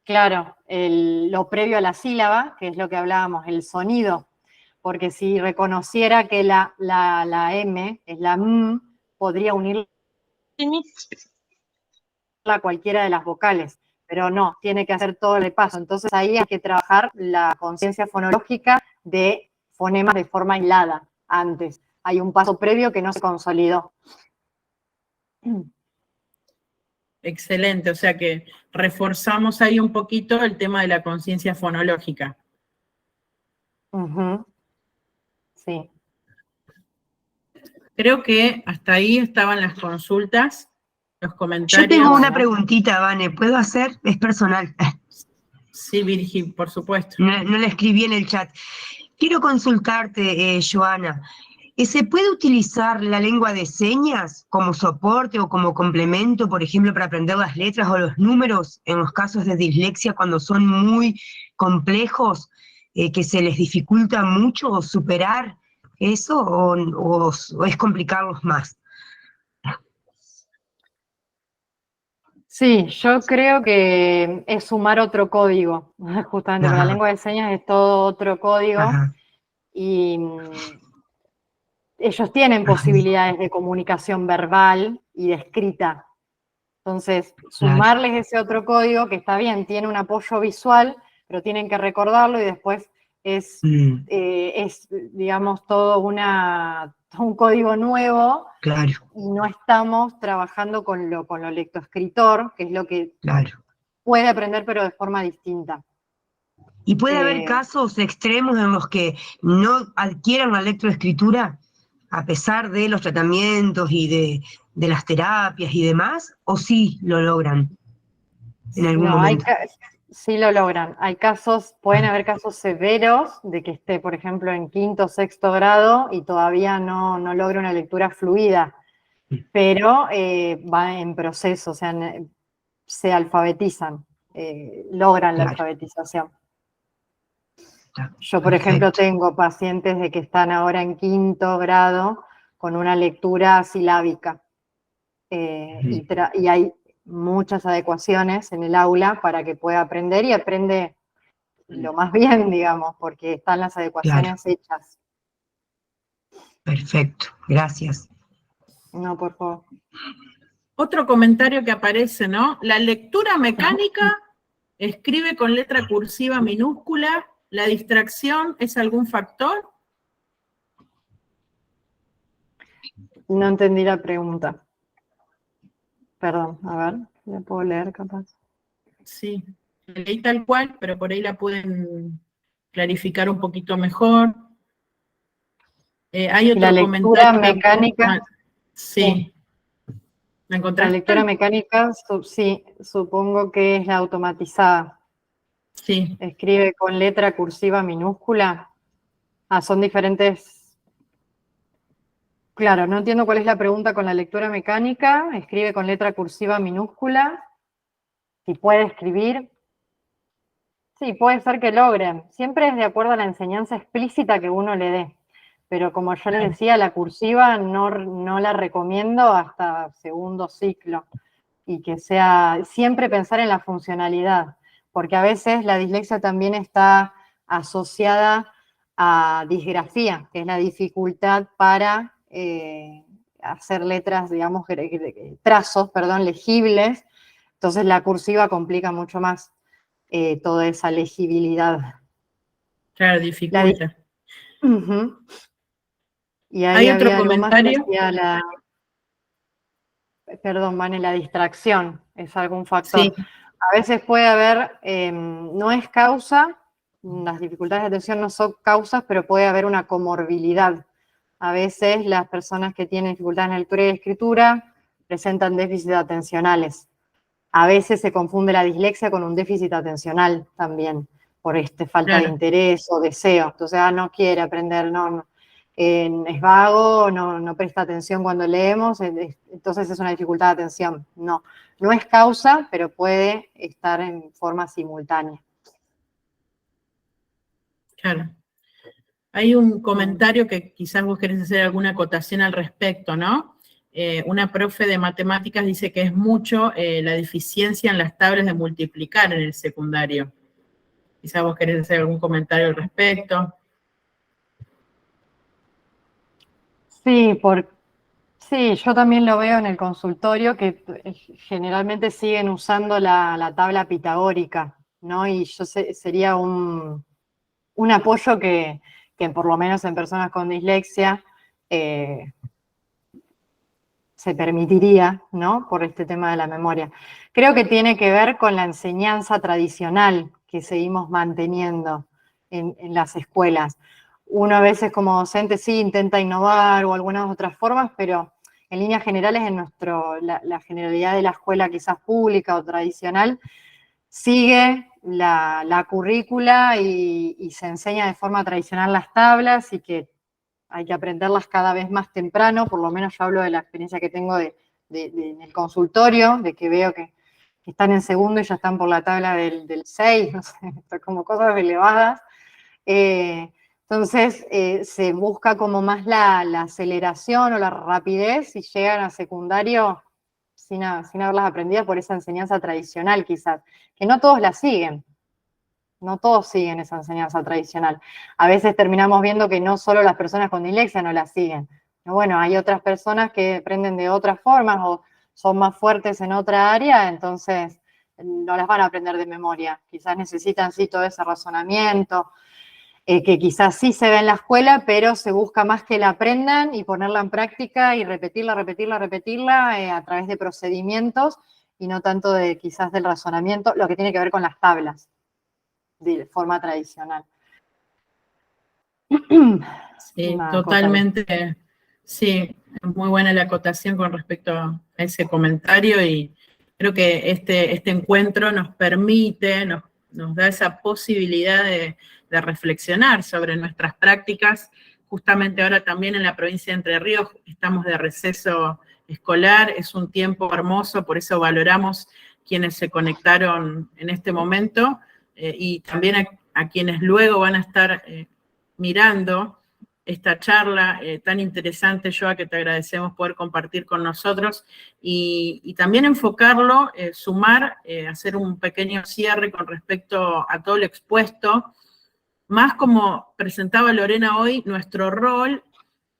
Claro, lo previo a la sílaba, que es lo que hablábamos, el sonido, porque si reconociera que la M es la M, podría unirla a cualquiera de las vocales, pero no, tiene que hacer todo el paso. Entonces ahí hay que trabajar la conciencia fonológica de fonemas de forma aislada antes. Hay un paso previo que no se consolidó. Excelente, o sea que reforzamos ahí un poquito el tema de la conciencia fonológica. Uh-huh. Sí. Creo que hasta ahí estaban las consultas, los comentarios. Yo tengo una preguntita, Vane, ¿puedo hacer? Es personal. Sí, Virgi, por supuesto. No la escribí en el chat. Quiero consultarte, Joana. ¿Se puede utilizar la lengua de señas como soporte o como complemento, por ejemplo, para aprender las letras o los números en los casos de dislexia cuando son muy complejos, que se les dificulta mucho superar eso o es complicarlos más? Sí, yo creo que es sumar otro código, justamente, porque la lengua de señas es todo otro código. Ajá. Y ellos tienen posibilidades de comunicación verbal y de escrita. Entonces, sumarles ese otro código, que está bien, tiene un apoyo visual, pero tienen que recordarlo y después es digamos, todo un código nuevo. Claro. Y no estamos trabajando con lo lectoescritor, que es lo que puede aprender, pero de forma distinta. ¿Y puede haber casos extremos en los que no adquieran la lectoescritura a pesar de los tratamientos y de las terapias y demás? ¿O sí lo logran en algún momento? Sí lo logran. Pueden haber casos severos de que esté, por ejemplo, en 5º o 6º grado y todavía no logra una lectura fluida, pero va en proceso, o sea, se alfabetizan. logran la Claro. alfabetización. Está Yo, por ejemplo, perfecto. tengo pacientes de que están ahora en 5º grado con una lectura silábica. Y hay muchas adecuaciones en el aula para que pueda aprender y aprende lo más bien, digamos, porque están las adecuaciones hechas. Perfecto, gracias. No, por favor. Otro comentario que aparece, ¿no? La lectura mecánica escribe con letra cursiva minúscula. ¿La distracción es algún factor? No entendí la pregunta. Perdón, a ver, ¿la puedo leer capaz? Sí, la leí tal cual, pero por ahí la pueden clarificar un poquito mejor. Hay Y la otro lectura comentario. mecánica, Sí. ¿La la encontraste? lectura mecánica, sí, supongo que es la automatizada. Sí. Escribe con letra cursiva minúscula. Son diferentes. Claro, no entiendo cuál es la pregunta con la lectura mecánica. Escribe con letra cursiva minúscula. Si puede escribir. Sí, puede ser que logren. Siempre es de acuerdo a la enseñanza explícita que uno le dé. Pero como yo les decía, la cursiva no la recomiendo hasta 2º ciclo. Y que sea, siempre pensar en la funcionalidad. Porque a veces la dislexia también está asociada a disgrafía, que es la dificultad para hacer letras, digamos, trazos, perdón, legibles. Entonces la cursiva complica mucho más toda esa legibilidad. Claro, dificulta. Ujú. Y ahí ¿Hay otro había algo más que comentario? decía perdón, Vane, la distracción es algún factor. Sí. A veces puede haber, no es causa, las dificultades de atención no son causas, pero puede haber una comorbilidad. A veces las personas que tienen dificultades en la lectura y escritura presentan déficits atencionales. A veces se confunde la dislexia con un déficit atencional también, por falta de Claro. interés o deseo. Entonces, no quiere aprender, es vago, no presta atención cuando leemos, entonces es una dificultad de atención. No es causa, pero puede estar en forma simultánea. Claro. Hay un comentario que quizás vos querés hacer alguna acotación al respecto, ¿no? Una profe de matemáticas dice que es mucho la deficiencia en las tablas de multiplicar en el secundario. Quizás vos querés hacer algún comentario al respecto. Sí, yo también lo veo en el consultorio, que generalmente siguen usando la tabla pitagórica, ¿no? Y sería un apoyo que por lo menos en personas con dislexia se permitiría, ¿no? Por este tema de la memoria. Creo que tiene que ver con la enseñanza tradicional que seguimos manteniendo en las escuelas. Uno a veces como docente sí intenta innovar o algunas otras formas, pero en líneas generales la generalidad de la escuela quizás pública o tradicional sigue la currícula y se enseña de forma tradicional las tablas y que hay que aprenderlas cada vez más temprano, por lo menos yo hablo de la experiencia que tengo en el consultorio, de que veo que están en 2º y ya están por la tabla del 6, no sé, como cosas elevadas. Entonces se busca como más la aceleración o la rapidez y llegan a secundario sin haberlas aprendido por esa enseñanza tradicional quizás, que no todos la siguen. No todos siguen esa enseñanza tradicional. A veces terminamos viendo que no solo las personas con dislexia no la siguen. Pero bueno, hay otras personas que aprenden de otras formas o son más fuertes en otra área, entonces no las van a aprender de memoria. Quizás necesitan sí todo ese razonamiento, que quizás sí se ve en la escuela, pero se busca más que la aprendan y ponerla en práctica y repetirla a través de procedimientos y no tanto quizás del razonamiento, lo que tiene que ver con las tablas de forma tradicional. Sí, totalmente. Sí, es muy buena la acotación con respecto a ese comentario y creo que este encuentro nos permite, nos da esa posibilidad de reflexionar sobre nuestras prácticas. Justamente ahora también en la provincia de Entre Ríos estamos de receso escolar, es un tiempo hermoso, por eso valoramos quienes se conectaron en este momento y también a quienes luego van a estar mirando esta charla tan interesante, Joa, que te agradecemos poder compartir con nosotros, y también enfocarlo, sumar, hacer un pequeño cierre con respecto a todo lo expuesto, más como presentaba Lorena hoy, nuestro rol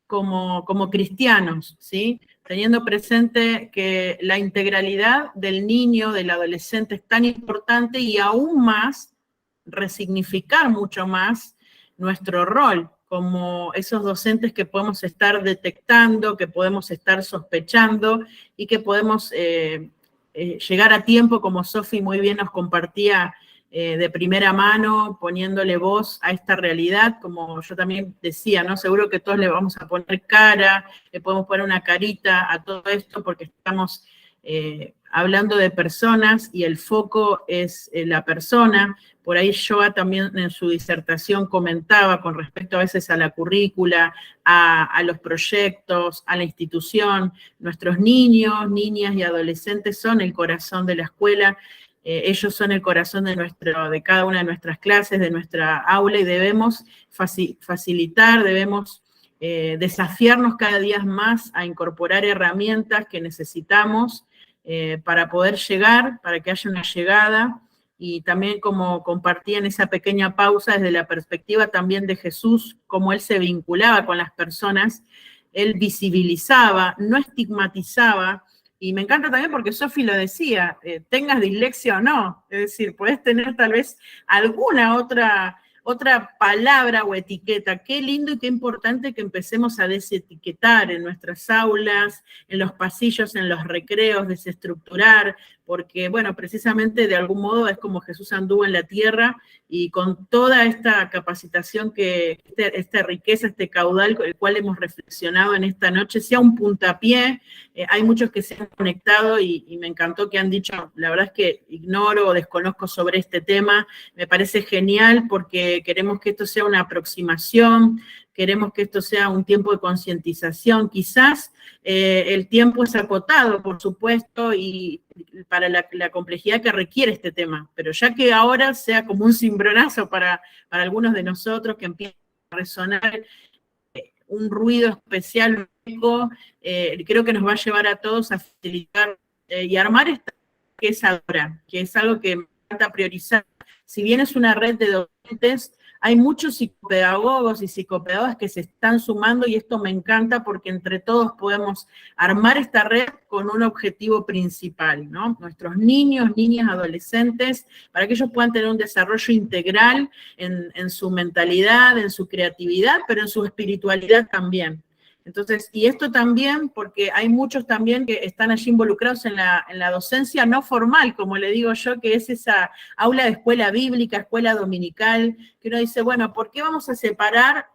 como cristianos, ¿sí? Teniendo presente que la integralidad del niño, del adolescente es tan importante y aún más, resignificar mucho más nuestro rol como esos docentes que podemos estar detectando, que podemos estar sospechando y que podemos llegar a tiempo, como Sofi muy bien nos compartía de primera mano, poniéndole voz a esta realidad, como yo también decía, ¿no? Seguro que todos le vamos a poner cara, le podemos poner una carita a todo esto porque estamos hablando de personas y el foco es la persona. Por ahí Joa también en su disertación comentaba con respecto a veces a la currícula, a los proyectos, a la institución. Nuestros niños, niñas y adolescentes son el corazón de la escuela. Ellos son el corazón de cada una de nuestras clases, de nuestra aula, y debemos facilitar, debemos desafiarnos cada día más a incorporar herramientas que necesitamos para poder llegar, para que haya una llegada, y también como compartía en esa pequeña pausa desde la perspectiva también de Jesús, cómo él se vinculaba con las personas, él visibilizaba, no estigmatizaba. Y me encanta también porque Sofi lo decía, tengas dislexia o no, es decir, podés tener tal vez alguna otra palabra o etiqueta. Qué lindo y qué importante que empecemos a desetiquetar en nuestras aulas, en los pasillos, en los recreos, desestructurar, porque, bueno, precisamente de algún modo es como Jesús anduvo en la tierra y con toda esta capacitación, esta riqueza, este caudal con el cual hemos reflexionado en esta noche, sea un puntapié. Hay muchos que se han conectado y me encantó que han dicho, la verdad es que ignoro o desconozco sobre este tema, me parece genial porque queremos que esto sea una aproximación, queremos que esto sea un tiempo de concientización. Quizás el tiempo es acotado, por supuesto, y para la complejidad que requiere este tema, pero ya que ahora sea como un cimbronazo para algunos de nosotros que empieza a resonar un ruido especial, creo que nos va a llevar a todos a facilitar y armar esta que es ahora, que es algo que me encanta priorizar. Si bien es una red de docentes, hay muchos psicopedagogos y psicopedagogas que se están sumando y esto me encanta porque entre todos podemos armar esta red con un objetivo principal, ¿no? Nuestros niños, niñas, adolescentes, para que ellos puedan tener un desarrollo integral en su mentalidad, en su creatividad, pero en su espiritualidad también. Entonces, y esto también porque hay muchos también que están allí involucrados en la docencia no formal, como le digo yo, que es esa aula de escuela bíblica, escuela dominical, que uno dice, bueno, ¿por qué vamos a separar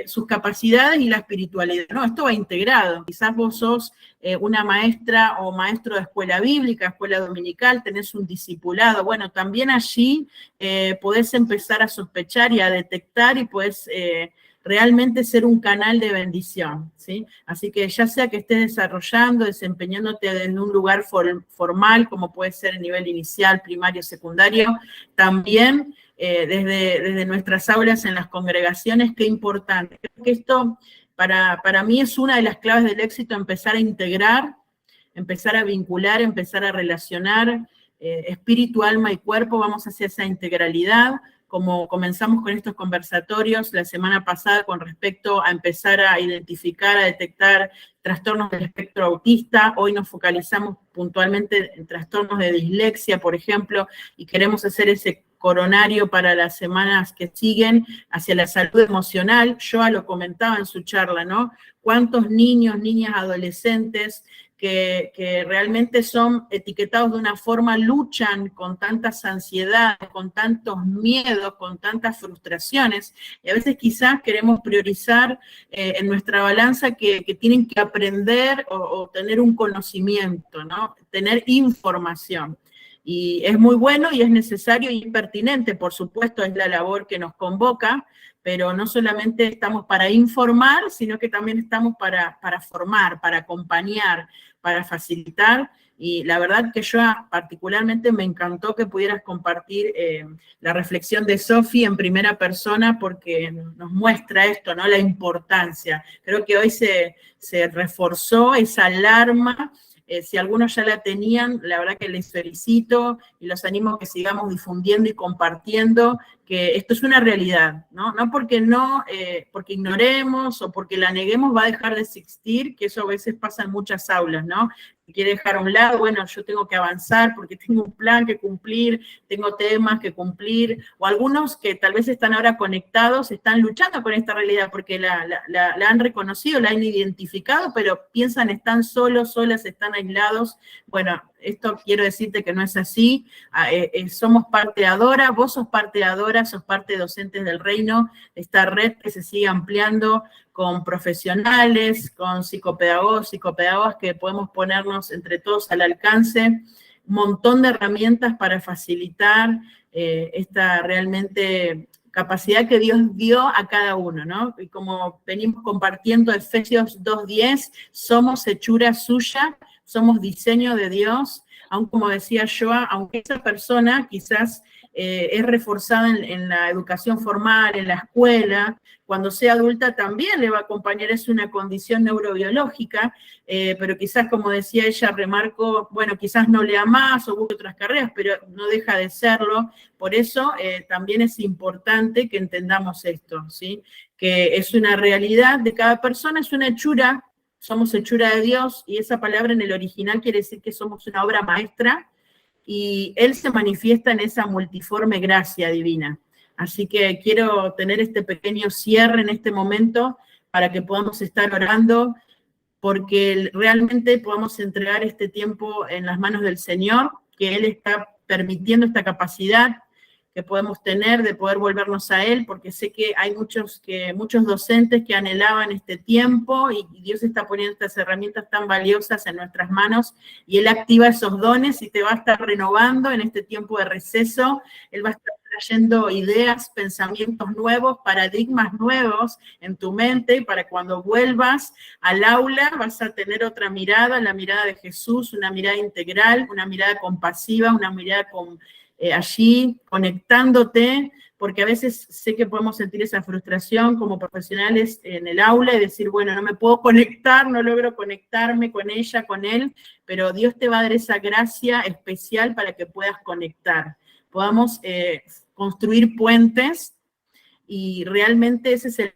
sus capacidades y la espiritualidad? No, esto va integrado. Quizás vos sos una maestra o maestro de escuela bíblica, escuela dominical, tenés un discipulado. Bueno, también allí podés empezar a sospechar y a detectar y podés realmente ser un canal de bendición, ¿sí? Así que ya sea que estés desarrollando, desempeñándote en un lugar formal, como puede ser el nivel inicial, primario, secundario, también desde nuestras aulas en las congregaciones, qué importante. Creo que esto para mí es una de las claves del éxito, empezar a integrar, empezar a vincular, empezar a relacionar espíritu, alma y cuerpo, vamos hacia esa integralidad, como comenzamos con estos conversatorios la semana pasada con respecto a empezar a identificar, a detectar trastornos del espectro autista. Hoy nos focalizamos puntualmente en trastornos de dislexia, por ejemplo, y queremos hacer ese coronario para las semanas que siguen hacia la salud emocional. Joa lo comentaba en su charla, ¿no? ¿Cuántos niños, niñas, adolescentes que realmente son etiquetados de una forma, luchan con tantas ansiedades, con tantos miedos, con tantas frustraciones, y a veces quizás queremos priorizar en nuestra balanza que tienen que aprender o tener un conocimiento, ¿no? Tener información. Y es muy bueno y es necesario y pertinente, por supuesto, es la labor que nos convoca, pero no solamente estamos para informar, sino que también estamos para formar, para acompañar, para facilitar, Y la verdad que yo particularmente me encantó que pudieras compartir la reflexión de Sofi en primera persona, porque nos muestra esto, ¿no? La importancia. Creo que hoy se reforzó esa alarma. Si algunos ya la tenían, la verdad que les felicito y los animo a que sigamos difundiendo y compartiendo que esto es una realidad, ¿no? No porque porque ignoremos o porque la neguemos va a dejar de existir, que eso a veces pasa en muchas aulas, ¿no? Quiere dejar a un lado, bueno, yo tengo que avanzar porque tengo un plan que cumplir, tengo temas que cumplir, o algunos que tal vez están ahora conectados, están luchando con esta realidad porque la han reconocido, la han identificado, pero piensan están solos, solas, están aislados. Bueno, esto quiero decirte que no es así, somos parte de Adora, vos sos parte de Adora, sos parte de Docentes del Reino, esta red que se sigue ampliando con profesionales, con psicopedagogas que podemos ponernos entre todos al alcance, un montón de herramientas para facilitar esta realmente capacidad que Dios dio a cada uno, ¿no? Y como venimos compartiendo Efesios 2:10, somos hechura suya, somos diseño de Dios, aun como decía Joa, aunque esa persona quizás es reforzada en la educación formal, en la escuela, cuando sea adulta también le va a acompañar, es una condición neurobiológica, pero quizás, como decía ella, remarco, bueno, quizás no lea más o busque otras carreras, pero no deja de serlo. Por eso también es importante que entendamos esto, ¿sí? Que es una realidad de cada persona, es una hechura, somos hechura de Dios, y esa palabra en el original quiere decir que somos una obra maestra, y Él se manifiesta en esa multiforme gracia divina. Así que quiero tener este pequeño cierre en este momento para que podamos estar orando, porque realmente podamos entregar este tiempo en las manos del Señor, que Él está permitiendo esta capacidad que podemos tener de poder volvernos a Él, porque sé que hay muchos docentes que anhelaban este tiempo y Dios está poniendo estas herramientas tan valiosas en nuestras manos y Él activa esos dones y te va a estar renovando en este tiempo de receso. Él va a estar trayendo ideas, pensamientos nuevos, paradigmas nuevos en tu mente, para cuando vuelvas al aula vas a tener otra mirada, la mirada de Jesús, una mirada integral, una mirada compasiva, una mirada allí conectándote, porque a veces sé que podemos sentir esa frustración como profesionales en el aula y decir, bueno, no me puedo conectar, no logro conectarme con ella, con él, pero Dios te va a dar esa gracia especial para que puedas conectar, podamos construir puentes, y realmente ese es el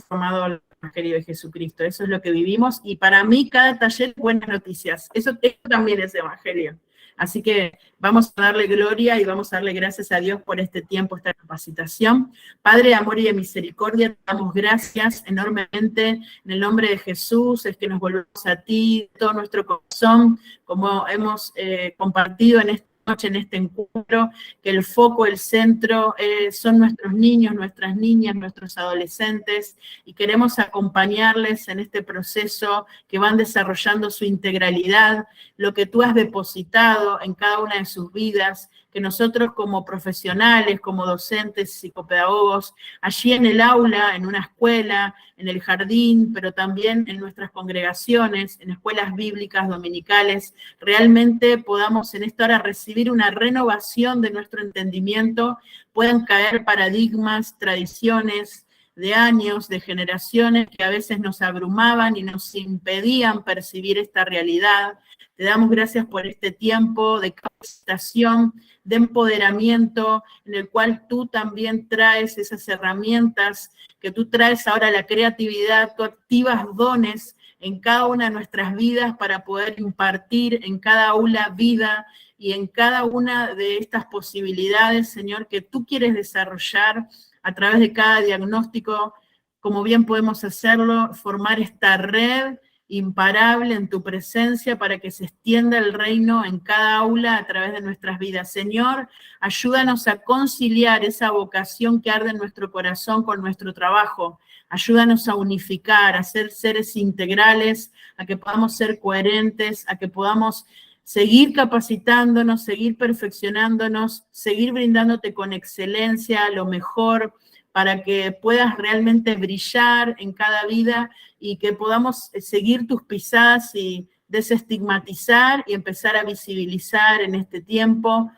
formado del Evangelio de Jesucristo, eso es lo que vivimos, y para mí cada taller es buenas noticias, eso también es Evangelio. Así que vamos a darle gloria y vamos a darle gracias a Dios por este tiempo, esta capacitación. Padre de amor y de misericordia, te damos gracias enormemente en el nombre de Jesús, es que nos volvemos a ti, todo nuestro corazón, como hemos compartido en esta noche, en este encuentro, que el foco, el centro son nuestros niños, nuestras niñas, nuestros adolescentes, y queremos acompañarles en este proceso que van desarrollando su integralidad, lo que tú has depositado en cada una de sus vidas, que nosotros como profesionales, como docentes, psicopedagogos, allí en el aula, en una escuela, en el jardín, pero también en nuestras congregaciones, en escuelas bíblicas dominicales, realmente podamos en esta hora recibir una renovación de nuestro entendimiento, puedan caer paradigmas, tradiciones de años, de generaciones que a veces nos abrumaban y nos impedían percibir esta realidad. Te damos gracias por este tiempo de capacitación, de empoderamiento, en el cual tú también traes esas herramientas, que tú traes ahora la creatividad, tú activas dones en cada una de nuestras vidas para poder impartir en cada aula vida y en cada una de estas posibilidades, Señor, que tú quieres desarrollar a través de cada diagnóstico, como bien podemos hacerlo, formar esta red imparable en tu presencia para que se extienda el reino en cada aula a través de nuestras vidas. Señor, ayúdanos a conciliar esa vocación que arde en nuestro corazón con nuestro trabajo. Ayúdanos a unificar, a ser seres integrales, a que podamos ser coherentes, a que podamos seguir capacitándonos, seguir perfeccionándonos, seguir brindándote con excelencia lo mejor, para que puedas realmente brillar en cada vida y que podamos seguir tus pisadas y desestigmatizar y empezar a visibilizar en este tiempo,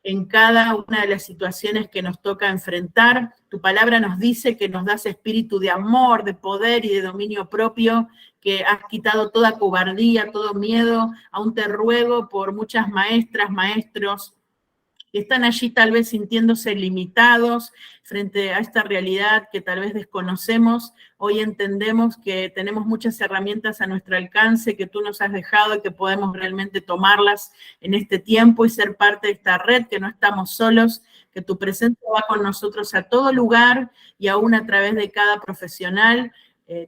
en cada una de las situaciones que nos toca enfrentar. Tu palabra nos dice que nos das espíritu de amor, de poder y de dominio propio, que has quitado toda cobardía, todo miedo. Aún te ruego por muchas maestras, maestros, que están allí tal vez sintiéndose limitados frente a esta realidad que tal vez desconocemos. Hoy entendemos que tenemos muchas herramientas a nuestro alcance que tú nos has dejado y que podemos realmente tomarlas en este tiempo y ser parte de esta red, que no estamos solos, que tu presencia va con nosotros a todo lugar y aún a través de cada profesional.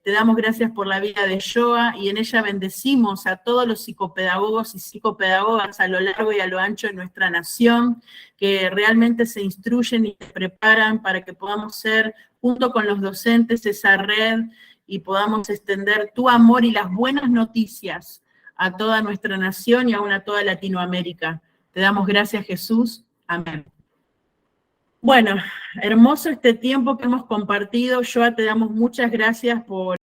Te damos gracias por la vida de Joa y en ella bendecimos a todos los psicopedagogos y psicopedagogas a lo largo y a lo ancho de nuestra nación, que realmente se instruyen y se preparan para que podamos ser, junto con los docentes, esa red y podamos extender tu amor y las buenas noticias a toda nuestra nación y aún a toda Latinoamérica. Te damos gracias, Jesús. Amén. Bueno, hermoso este tiempo que hemos compartido. Joa, te damos muchas gracias por